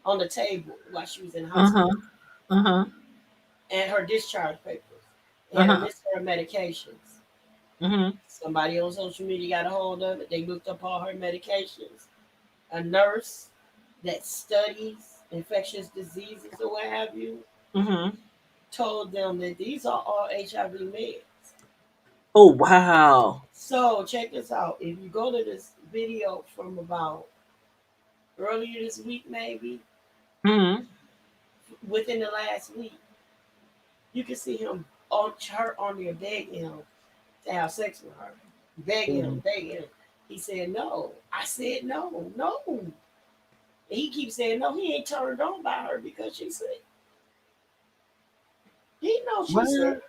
on the table while she was in the Uh huh. hospital, Uh huh. and her discharge papers. It Uh had a huh. list of her medications. Mhm. Somebody on social media got a hold of it. They looked up all her medications. A nurse that studies infectious diseases or what have you Mhm. told them that these are all HIV meds. Oh wow. So check this out. If you go to this video from about earlier this week, maybe Mhm. within the last week, you can see him on her on there begging him to have sex with her, begging him. He said no. I said no, no. And he keeps saying no. He ain't turned on by her because she's sick. He knows What? she's sick.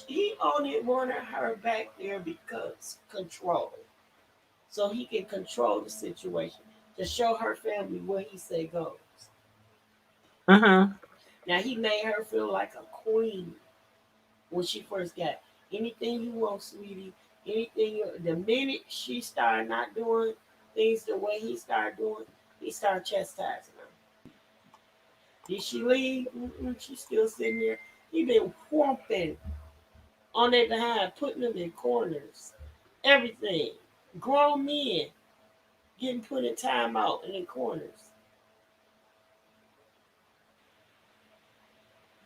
He only wanted her back there because control, so he can control the situation to show her family where he say goes. Uh huh. Now he made her feel like a queen when she first got anything you want, sweetie, anything. The minute she started not doing things the way he started doing, he started chastising her. Did she leave? She's still sitting there. He been whomping on their behind, putting them in corners. Everything. Grown men getting put in timeout and in corners.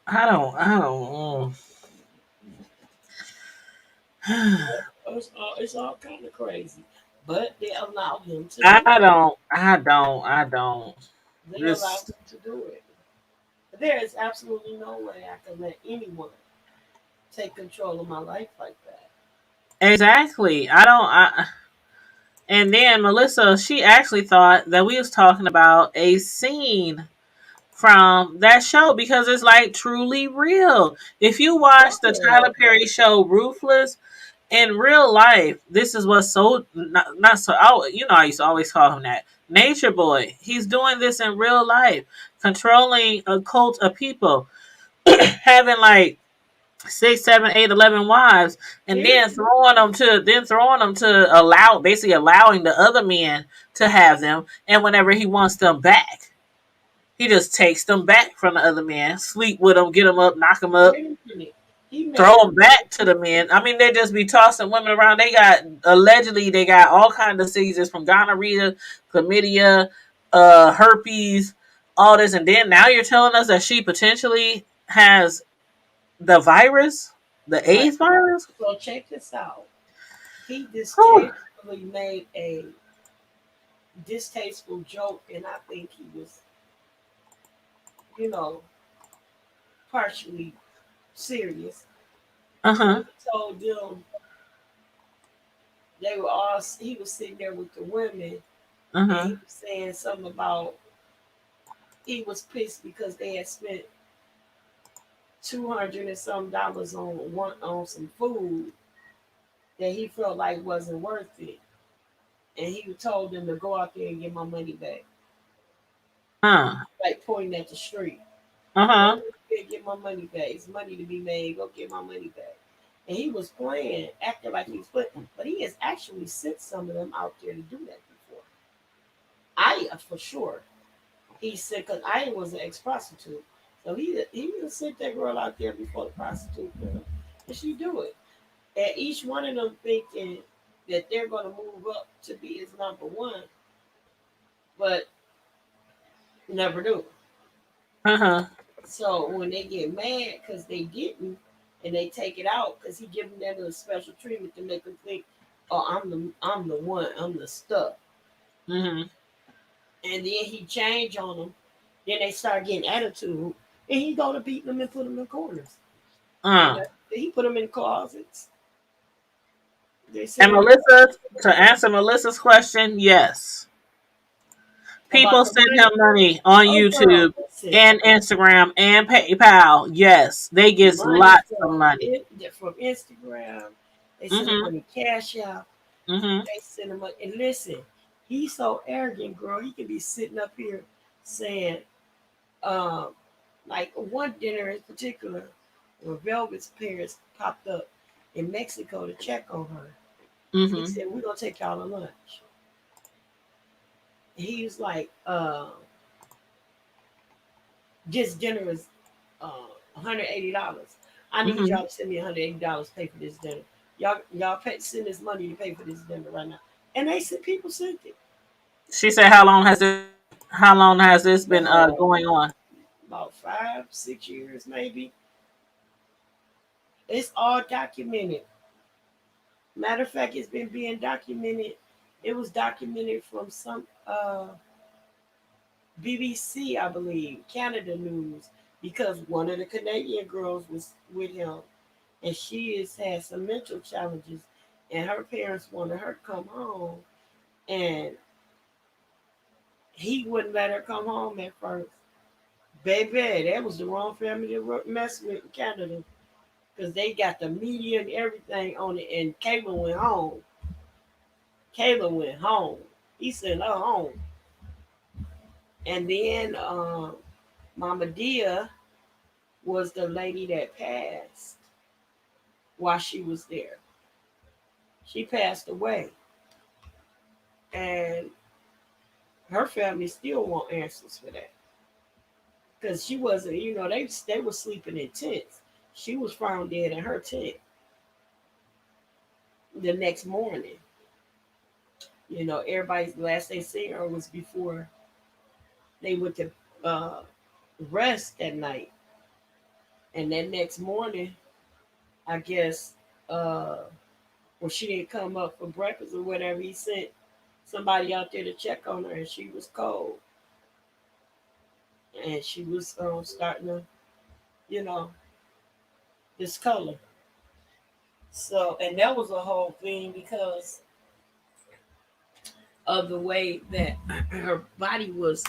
I don't. It's all kind of crazy. But they allow him to do I it. don't. I don't. I don't. They allow This him to do it. There is absolutely no way I can let anyone take control of my life like that. exactly. I don't. And then Melissa, she actually thought that we was talking about a scene from that show because it's like truly real. If you watch the Yeah. Tyler Perry show Ruthless, in real life, this is what's so not so. Oh, I used to always call him that Nature Boy. He's doing this in real life, controlling a cult of people, having like 6, 7, 8, 11 wives, and He, then throwing them to basically allowing the other men to have them, and whenever he wants them back, he just takes them back from the other men, sleep with them, get them up, knock them up, wait a minute. He throw made them back to the men. I mean, they just be tossing women around. They got all kinds of diseases from gonorrhea, chlamydia, herpes, all this, and then now you're telling us that she potentially has the virus, the right. AIDS virus. So check this out. He Whew. distastefully made a distasteful joke, and I think he was, you know, partially serious Uh when huh. he told them they were all. He was sitting there with the women, Uh and huh. he was saying something about he was pissed because they had spent $200 and some dollars on some food that he felt like wasn't worth it, and he told them to go out there and get my money back, Huh. like pointing at the street. Uh Go huh. out there and get my money back. It's money to be made. Go get my money back. And he was playing, acting like he was playing, but he has actually sent some of them out there to do that before. I for sure. He said because I was an ex prostitute, so he sent that girl out there before the prostitute girl, and she do it. And each one of them thinking that they're going to move up to be his number one, but never do. Uh huh. So when they get mad because they didn't, and they take it out because he giving them a special treatment to make them think, oh, I'm the one, I'm the stuff. Mhm. And then he change on them. Then they start getting attitude, and he go to beat them and put them in corners. And Uh. he put them in closets. They And send them Melissa, to answer Melissa's question, yes. about People the send money. him money on Oh, girl, YouTube listen. and Instagram and PayPal. Yes, they get Money lots of money. from Instagram. They send him Mhm. money cash out. Mhm. They send him money. And listen, he's so arrogant, girl. He could be sitting up here saying, um, like one dinner in particular, where Velvet's parents popped up in Mexico to check on her. He Mhm. said, "We're gonna take y'all to lunch." And he was like, "This dinner is $180. I need Mhm. y'all to send me $180 to pay for this dinner. Y'all send this money to pay for this dinner right now." And they said people sent it. She said, "How long has this been Uh, going on?" about 5, 6 years maybe. It's all documented. Matter of fact, it's been being documented. It was documented from some BBC, I believe, Canada News, because one of the Canadian girls was with him, and she has had some mental challenges, and her parents wanted her to come home, and he wouldn't let her come home at first. Baby, that was the wrong family to mess with in Canada, because they got the media and everything on it, and Kayla went home. Kayla went home. He sent her home. And then Mama Dia was the lady that passed while she was there. She passed away, and her family still want answers for that because she wasn't. They were sleeping in tents. She was found dead in her tent the next morning. Everybody's last they seen her was before they went to uh, rest that night, and then next morning, I guess, well, she didn't come up for breakfast or whatever. He sent somebody out there to check on her, and she was cold, and she was starting to, you know, discolor. So, and that was a whole thing because of the way that her body was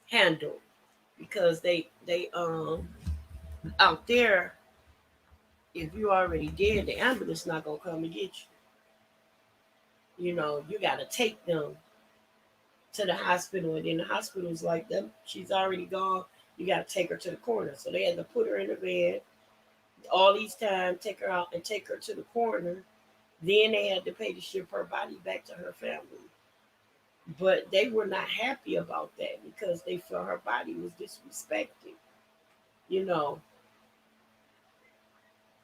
handled. Because they out there, if you already dead, the ambulance not gonna come and get you. You gotta take them to the hospital, and then the hospital's like them. She's already gone. You gotta take her to the corner. So they had to put her in the bed all these time, take her out and take her to the corner. Then they had to pay to ship her body back to her family. But they were not happy about that because they felt her body was disrespected, you know,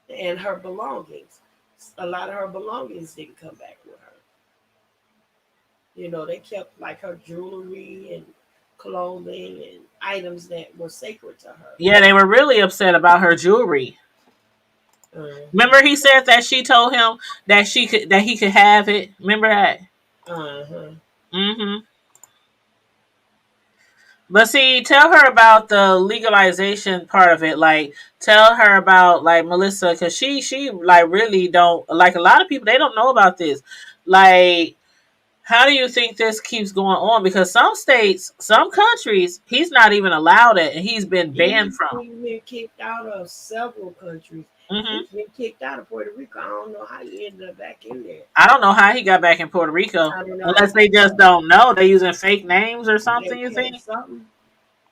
and her belongings. A lot of her belongings didn't come back with her. They kept like her jewelry and clothing and items that were sacred to her. Yeah, they were really upset about her jewelry. Uh-huh. Remember, he said that she told him that he could have it. Remember that? Uh-huh. Mm-hmm. But see, tell her about the legalization part of it. Like, tell her about like Melissa, because she like really don't like a lot of people. They don't know about this. Like, how do you think this keeps going on? Because some states, some countries, he's not even allowed it, and he's been banned from. He's been kicked out of several countries. Hmm. He's been kicked out of Puerto Rico. I don't know how he ended up back in there. I don't know how he got back in Puerto Rico, I don't know how unless they just don't know. They using fake names or something. they You kept think? something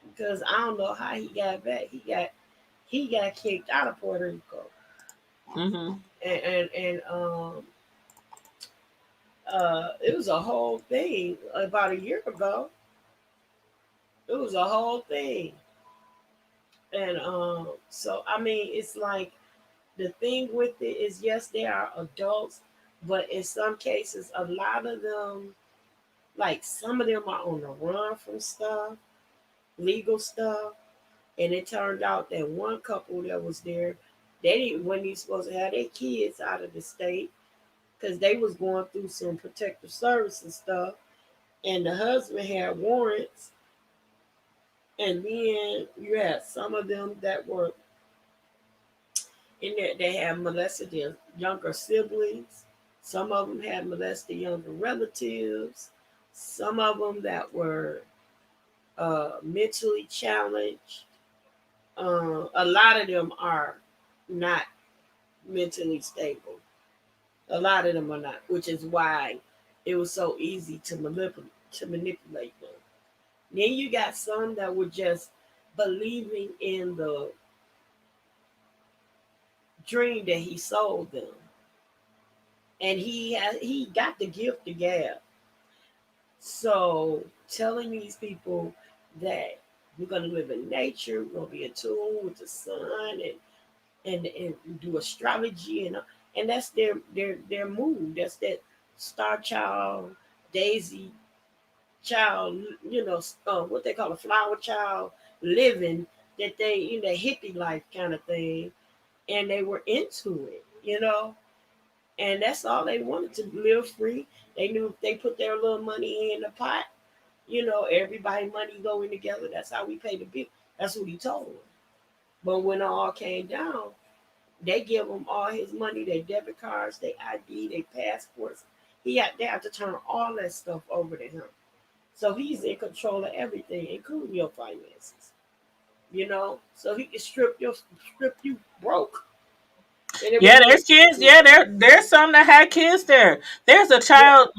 because I don't know how he got back. He got kicked out of Puerto Rico, Hmm. and it was a whole thing about a year ago. It was a whole thing, and so I mean, it's like the thing with it is yes, they are adults, but in some cases, a lot of them, like some of them, are on the run from stuff, legal stuff. And it turned out that one couple that was there, they didn't when they supposed to have their kids out of the state because they was going through some protective services stuff, and the husband had warrants, and then you had some of them that were in there. They had molested their younger siblings. Some of them had molested younger relatives. Some of them that were mentally challenged. A lot of them are not mentally stable. A lot of them are not, which is why it was so easy to manipulate them. Then you got some that were just believing in the dream that he sold them, and he got the gift of gab. So telling these people that we're gonna live in nature, we're gonna be in tune with the sun, and do astrology, and that's their move. That's that star child, daisy child, what they call a flower child living, that they in the hippie life kind of thing, and they were into it. And that's all they wanted, to live free. They knew if they put their little money in the pot, everybody money going together. That's how we pay the bill. That's what he told them. But when it all came down, they give him all his money, their debit cards, their ID, their passports. They have to turn all that stuff over to him. So he's in control of everything, including your finances. So he can strip you broke. And it Yeah, was there's kids. Yeah, there's some that had kids there. There's a yeah, child.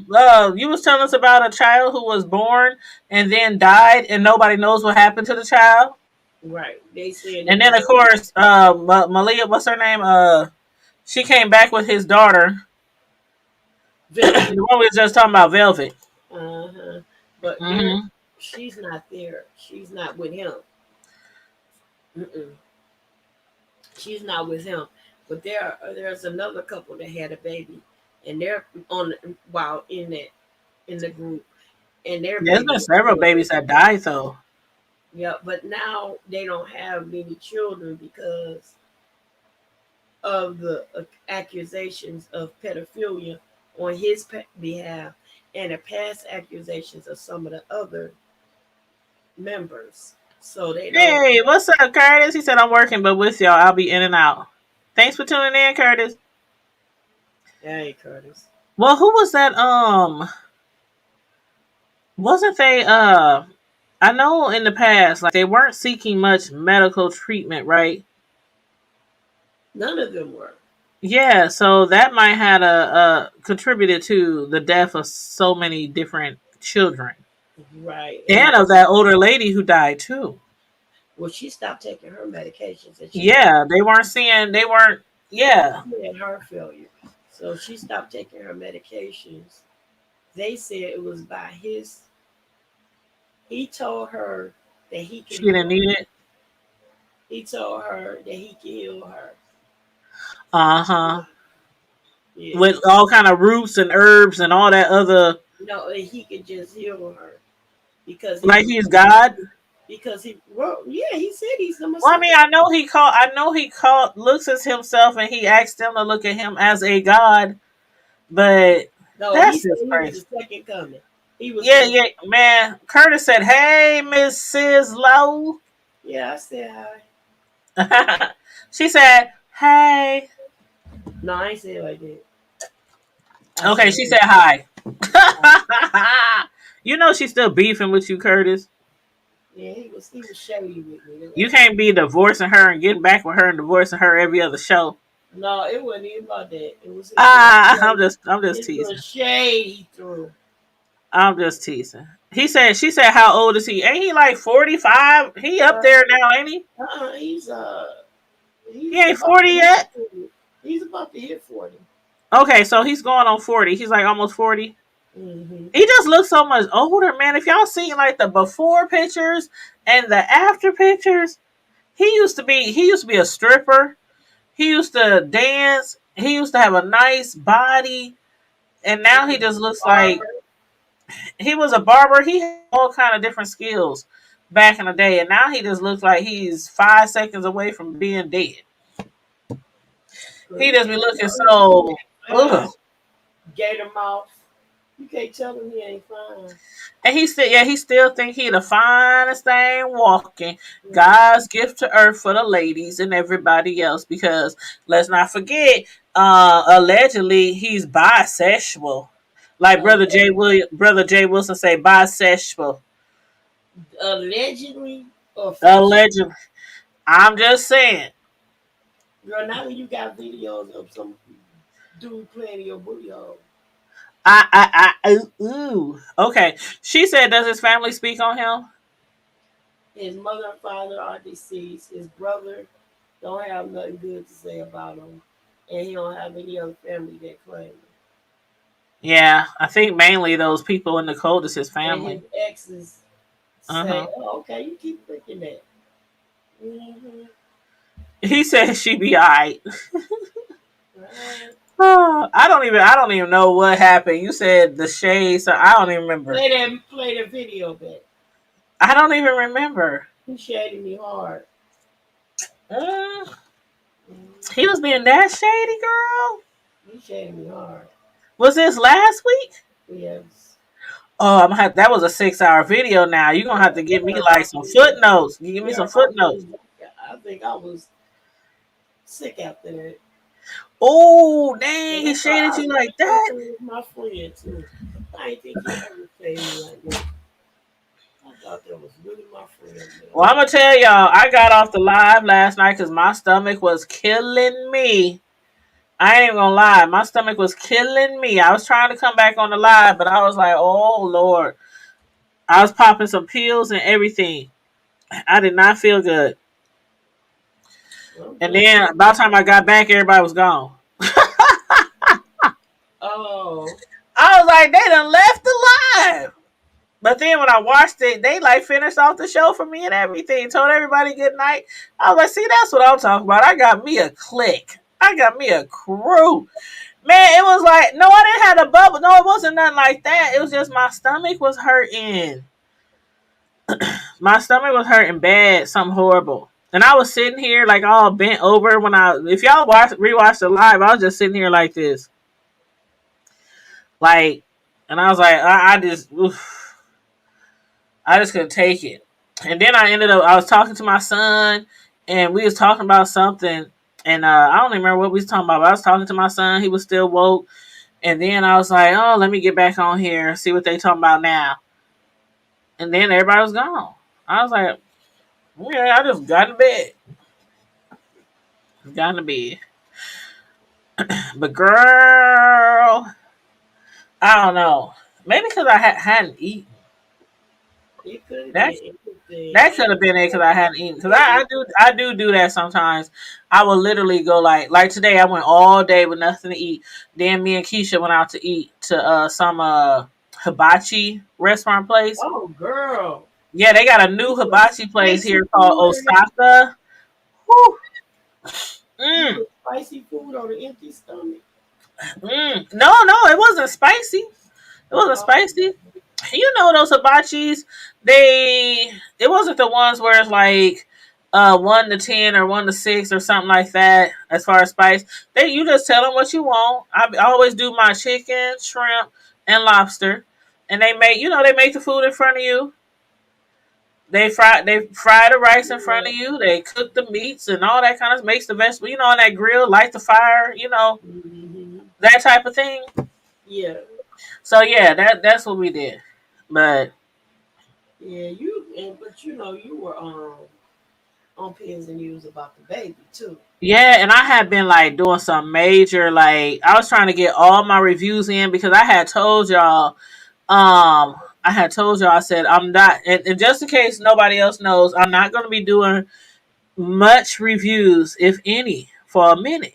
You was telling us about a child who was born and then died, and nobody knows what happened to the child. right. They saying And that then, of course, Malia, what's her name? She came back with his daughter. Velvet. The one we was just talking about, Velvet. Uh-huh. But there, Mm-hmm. she's not there. She's not with him. Mm-mm. She's not with him. But there's another couple that had a baby, and they're on while in the group, and their There's baby been is several still babies that died though. yeah. But now they don't have many children because of the accusations of pedophilia on his behalf, and the past accusations of some of the other members. So they don't. Hey, what's up, Curtis? He said I'm working, but with y'all, I'll be in and out. Thanks for tuning in, Curtis. Hey, Curtis. Well, who was that? Wasn't they? I know in the past, like they weren't seeking much medical treatment, right? None of them were. Yeah, so that might have contributed to the death of so many different children, Right. And and of that older lady who died too. well, she stopped taking her medications and she had Yeah, they weren't seeing. They weren't. Yeah, she had heart failure. So she stopped taking her medications. They said it was by his he told her that he could she didn't heal. need it. He told her that he could heal her. Uh huh. Yeah, With all kind of roots and herbs and all that other. no, that he could just heal her because he Like was he's God. because he well, yeah, he said he's the Well, I Messiah. mean, I know he called. I know he called. Looks at himself and he asked them to look at him as a God. But No, he that's said just he was crazy. the second coming. He was Yeah, saying, yeah, man. Curtis said, "Hey, Mrs. Lowe." yeah, I said hi. She said, "Hey." No, I ain't say it like that. I Okay, said, she said hi. You know she's still beefing with you, Curtis. yeah, he was shady with me. You can't be divorcing her and getting back with her and divorcing her every other show. No, it wasn't even about that. It was I'm just his little teasing. shade he threw. I'm just teasing. She said, how old is he? Ain't he like 45? He up Uh, there now, ain't he? he's He he's ain't about 40 to hit yet? 40. He's about to hit 40. Okay, so he's going on 40. He's like almost 40. Mm-hmm. He just looks so much older, man. If y'all seen like the before pictures and the after pictures, he used to be a stripper. He used to dance. He used to have a nice body. And He now he was just looks a like barber. he was a barber. He had all kind of different skills back in the day. And now he just looks like he's 5 seconds away from being dead. He You just be can't looking tell him so he ugh. gator mouth. You can't tell him he ain't fine. And he still think he the finest thing walking. Mm-hmm. God's gift to earth for the ladies and everybody else. Because let's not forget, allegedly he's bisexual. Like brother Jay Wilson say, bisexual. Allegedly or factual. Allegedly, I'm just saying. Girl, now you got videos of some dude playing your booty hole. Ooh. Okay. She said, does his family speak on him? His mother and father are deceased. His brother don't have nothing good to say about him, and he don't have any other family that claim him. Yeah, I think mainly those people in the code is his And his family. exes Uh say, huh. "Oh, okay, you keep thinking that." Mm-hmm. He said she be alright. Right. I don't even know what happened. You said the shade, so I don't even remember. Play the video back. I don't even remember. He shaded me hard. Uh, Mm-hmm. he was being that shady, girl. He shaded me hard. Was this last week? Yes. Oh, that was a 6 hour video now. You're gonna have to give me like some footnotes. You give me Yeah, some footnotes. I think I was sick after that. Oh, And dang, he I shaded thought you like I that. thought it was my friend too. I didn't think he ever played me like that. I thought that was really my friend, Well, man. I'm gonna tell y'all, I got off the live last night because my stomach was killing me. I ain't even gonna lie, my stomach was killing me. I was trying to come back on the live, but I was like, oh Lord. I was popping some pills and everything. I did not feel good. I'm And glad then you. about the time I got back, everybody was gone. Oh. I was like, they done left alive. But then when I watched it, they like finished off the show for me and everything. Told everybody good night. I was like, see, that's what I'm talking about. I got me a clique. I got me a crew. Man, it was like, no, I didn't have a bubble. No, it wasn't nothing like that. It was just my stomach was hurting. My stomach was hurting bad, something horrible. And I was sitting here like all bent over when if y'all rewatch the live, I was just sitting here like this. Like, and I was like, I just couldn't take it. And then I was talking to my son, and we was talking about something, and I don't even remember what we was talking about, but I was talking to my son, he was still woke, and then I was like, oh, let me get back on here, see what they talking about now. And then everybody was gone. I was like, yeah, I just got in bed. Got in bed. But girl, I don't know. Maybe because I hadn't eaten. It could have That been anything. that could have been it because I hadn't eaten. Because I do that sometimes. I will literally go like today. I went all day with nothing to eat. Then me and Keisha went out to eat to some hibachi restaurant place. Oh, girl. Yeah, they got a new hibachi place Spicy here called food. Osaka. Whew. You Mm, put spicy food on an empty stomach. No, it wasn't spicy. It wasn't Oh, spicy. You know those hibachis, it wasn't the ones where it's like 1 to 10 or 1 to 6 or something like that as far as spice. You just tell them what you want. I always do my chicken, shrimp, and lobster, and they make the food in front of you. They fry the rice in front of you. They cook the meats and all that kind of makes the vegetable. On that grill, light the fire. mm-hmm. That type of thing. Yeah. So yeah, that's what we did. But Yeah, but you were on pins and news about the baby too. yeah, and I had been like doing some major I was trying to get all my reviews in because I said I'm not, and just in case nobody else knows, I'm not going to be doing much reviews, if any, for a minute.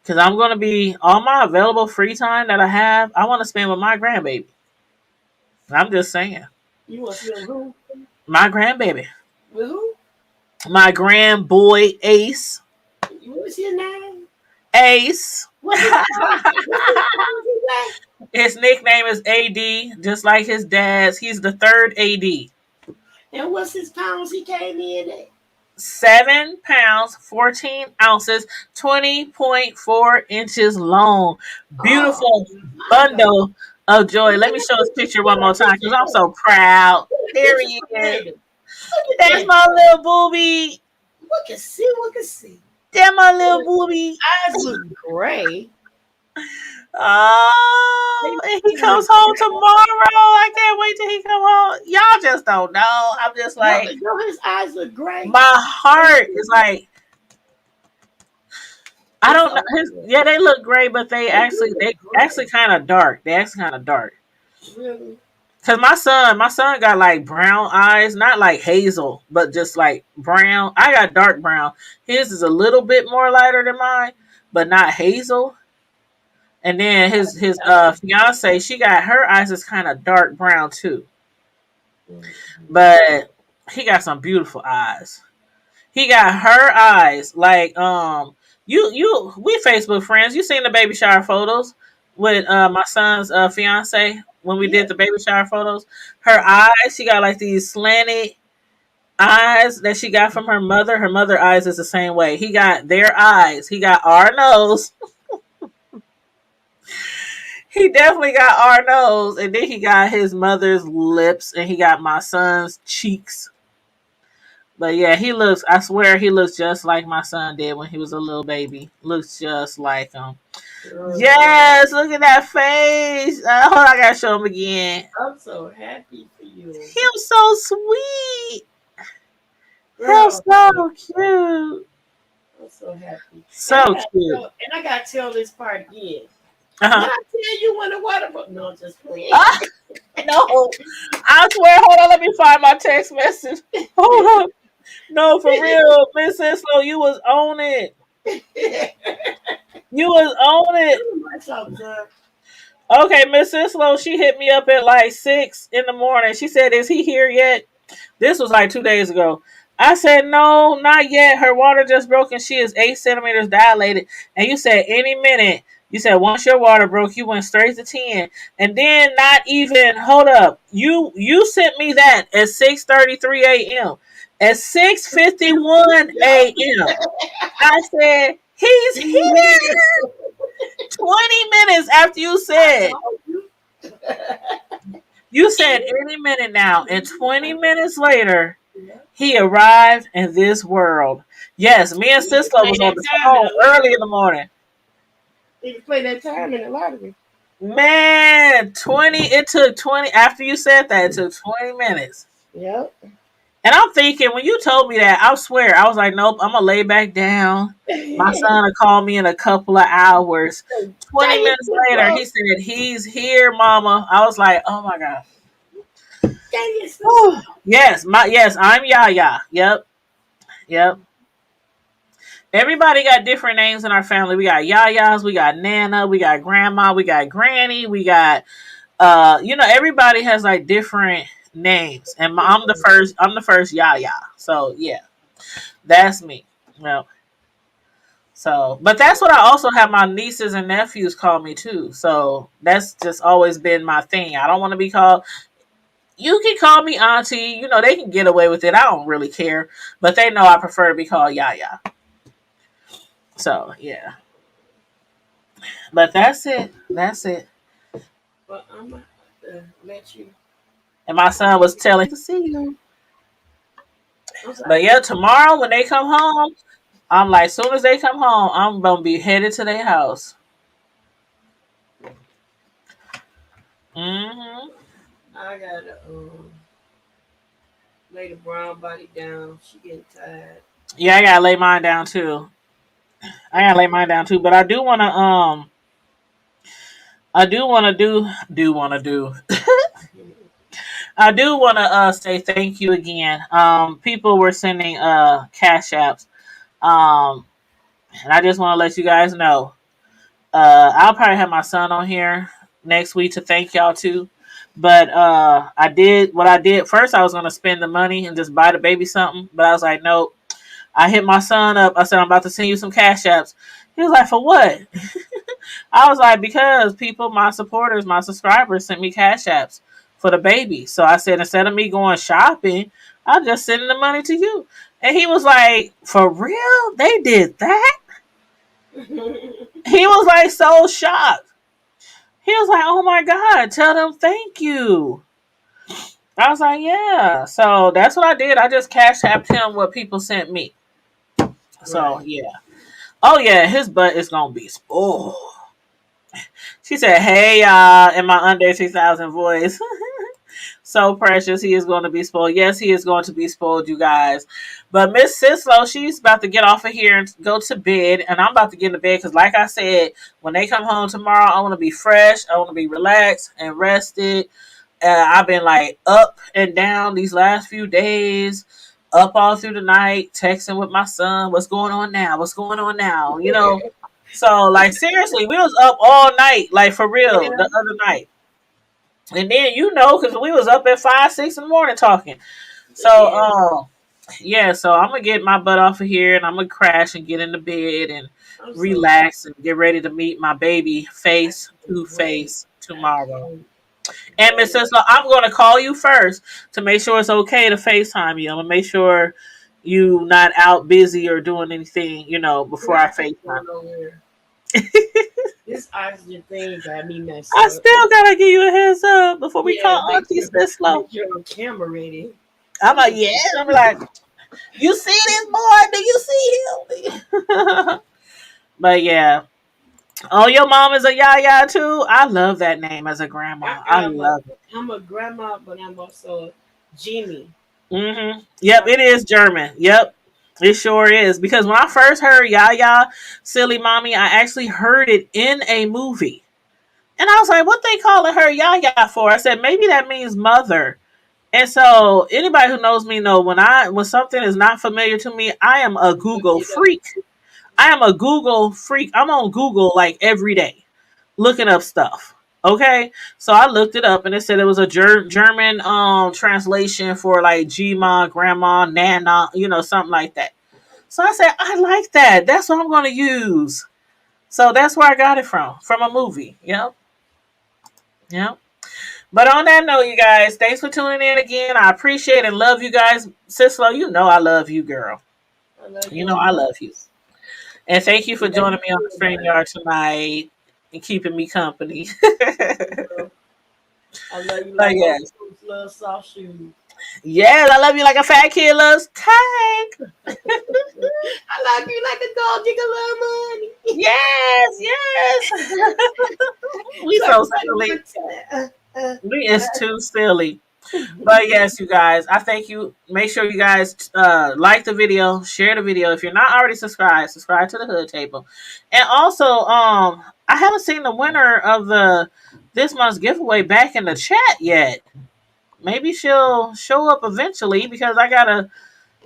Because I'm going to be all my available free time that I have, I want to spend with my grandbaby. I'm just saying. You want to see who? My grandbaby. With who? My grand boy Ace. What's his name? Ace. What's his name? His nickname is AD, just like his dad's. He's the third AD. And what's his pounds he came in at? 7 pounds, 14 ounces, 20.4 inches long. Oh Beautiful my God. bundle of joy. Let me show this picture one more time because I'm so proud. There he is. Look at That's that. my little booby. Look and see. Look and see. That's my little booby. Eyes look gray. Oh, and he comes home tomorrow. I can't wait till he come home. Y'all just don't know. I'm just like, No, his eyes look gray. my heart is like, I don't know. Yeah, they look great, but they actually kind of dark. They actually kind of dark. Really? Cause my son got like brown eyes, not like hazel, but just like brown. I got dark brown. His is a little bit more lighter than mine, but not hazel. And then his fiance, she got her eyes is kind of dark brown too, but he got some beautiful eyes. He got her eyes like we Facebook friends. You seen the baby shower photos with my son's fiance when we did the baby shower photos. Her eyes, she got like these slanted eyes that she got from her mother. Her mother eyes is the same way. He got their eyes. He got our nose. He definitely got our nose, and then he got his mother's lips, and he got my son's cheeks. But yeah, I swear he looks just like my son did when he was a little baby. Looks just like him. Yes, look at that face. Hold on, I gotta show him again. I'm so happy for you. He's so sweet. Girl, He's so cute. I'm so happy. So cute. And I gotta tell this part again. Uh-huh. When I tell you when the water no, just playing. No, I swear. Hold on, let me find my text message. Hold on. No, for real, Miss Cislo, you was on it. You was on it. Okay, Miss Sislo, she hit me up at like 6 in the morning. She said, "Is he here yet?" This was like 2 days ago. I said, "No, not yet. Her water just broke and she is 8 centimeters dilated." And you said, "Any minute." You said, "Once your water broke, you went straight to 10." And then not even, hold up. You sent me that at 6:33 a.m. At 6:51 a.m. I said, "He's here." 20 minutes after you said, you said any minute now, and 20 minutes later, he arrived in this world. Yes, me and You can Cisco play was on that the time in phone the early in lottery. the morning. You can play that time in the lottery. Man, 20, it took 20, after you said that, it took 20 minutes. Yep. And I'm thinking, when you told me that, I swear, I was like, nope, I'm going to lay back down. My son will call me in a couple of hours. 20 Dang it, minutes later, Cisco. he said, "He's here, mama." I was like, oh my God. Dang it, Cisco. Whew. Yes, I'm Yaya. Yep, yep. Everybody got different names in our family. We got Yayas, we got Nana, we got Grandma, we got Granny, we got everybody has like different names. And I'm the first Yaya. So yeah, that's me. Well, so but that's what I also have my nieces and nephews call me too. So that's just always been my thing. I don't want to be called, you can call me auntie. They can get away with it. I don't really care. But they know I prefer to be called Yaya. So yeah. But that's it. That's it. But I'm going to let you. And my son was telling to see you. I'm But sorry. yeah, tomorrow when they come home, I'm like, soon as they come home, I'm gonna be headed to their house. Hmm. I got to lay the brown body down. She getting tired. Yeah, I gotta lay mine down too. I gotta lay mine down too. But I do wanna do I do wanna say thank you again. People were sending cash apps. Um and I just wanna let you guys know. I'll probably have my son on here next week to thank y'all too. But I did what I did first. I was gonna spend the money and just buy the baby something, but I was like, nope. I hit my son up. I said, I'm about to send you some cash apps. He was like, for what? I was like, because people, my supporters, my subscribers sent me cash apps for the baby. So I said, instead of me going shopping, I'll just send the money to you. And he was like, for real? They did that? He was like so shocked. He was like, "Oh my God, tell them thank you." I was like, "Yeah." So that's what I did. I just cash apped him what people sent me. So Right. yeah. Oh yeah, his butt is gonna be spoiled. She said, "Hey y'all," in my under 2000 voice. So precious. He is going to be spoiled. Yes, he is going to be spoiled, you guys. But Miss Sislo, she's about to get off of here and go to bed. And I'm about to get into bed because, like I said, when they come home tomorrow, I want to be fresh. I want to be relaxed and rested. I've been like up and down these last few days, up all through the night, texting with my son. What's going on now? What's going on now? So like seriously, we was up all night, like for real, the Yeah. other night. And then because we was up at 5, 6 in the morning talking. So Yeah. yeah, so I'm gonna get my butt off of here and I'm gonna crash and get into bed and I'm so relax and get ready to meet my baby I face to can't wait. face I tomorrow. can't And Miss wait. Sislo, I'm gonna call you first to make sure it's okay to FaceTime you. I'm gonna make sure you not out busy or doing anything, before I Not FaceTime. going nowhere. This oxygen thing got me messed I up. still gotta give you a heads up before we Yeah, call Auntie Sislo. make your camera ready. I'm like, yeah. I'm like, you see this boy? Do you see him? But yeah. Oh, your mom is a Yaya too? I love that name as a grandma. I I'm a love it. I'm a grandma, but I'm also Jimmy. Yep, it is German. Yep. It sure is. Because when I first heard Yaya, silly mommy, I actually heard it in a movie. And I was like, what they calling her Yaya for? I said, maybe that means mother. And so anybody who knows me know when something is not familiar to me, I am a Look Google it up. freak. I am a Google freak. I'm on Google like every day looking up stuff. Okay, so I looked it up and it said it was a German translation for like Gma, grandma, nana, something like that. So I said, I like that. That's what I'm going to use. So that's where I got it from a movie. Yep, yep. But on that note, you guys, thanks for tuning in again. I appreciate and love you guys. Sislo, you know I love you, girl. I love You you know as I well. love you. And thank you for Love joining you me on too, the stream man. yard tonight and keeping me company. Girl, I love you But like Uncle yes. Luke's love soft shoes. Yes, I love you like a fat kid loves cake. I love you like a gold digger love money. Yes, yes. We So I so can say silly. one time. We is too silly. But yes, you guys, I thank you. Make sure you guys like the video, share the video. If you're not already subscribed, subscribe to the Hood Table. And also, I haven't seen the winner of the this month's giveaway back in the chat yet. Maybe she'll show up eventually because I gotta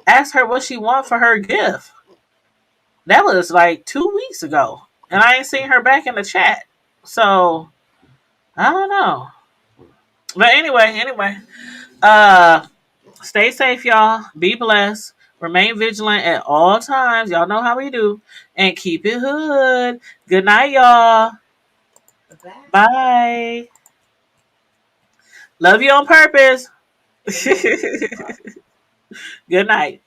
ask her what she want for her gift. That was like 2 weeks ago, and I ain't seen her back in the chat. So I don't know. But anyway, uh, stay safe, y'all. Be blessed. Remain vigilant at all times. Y'all know how we do, and keep it hood. Good night, y'all. Bye. Bye. Love you on purpose. Love you. Good night.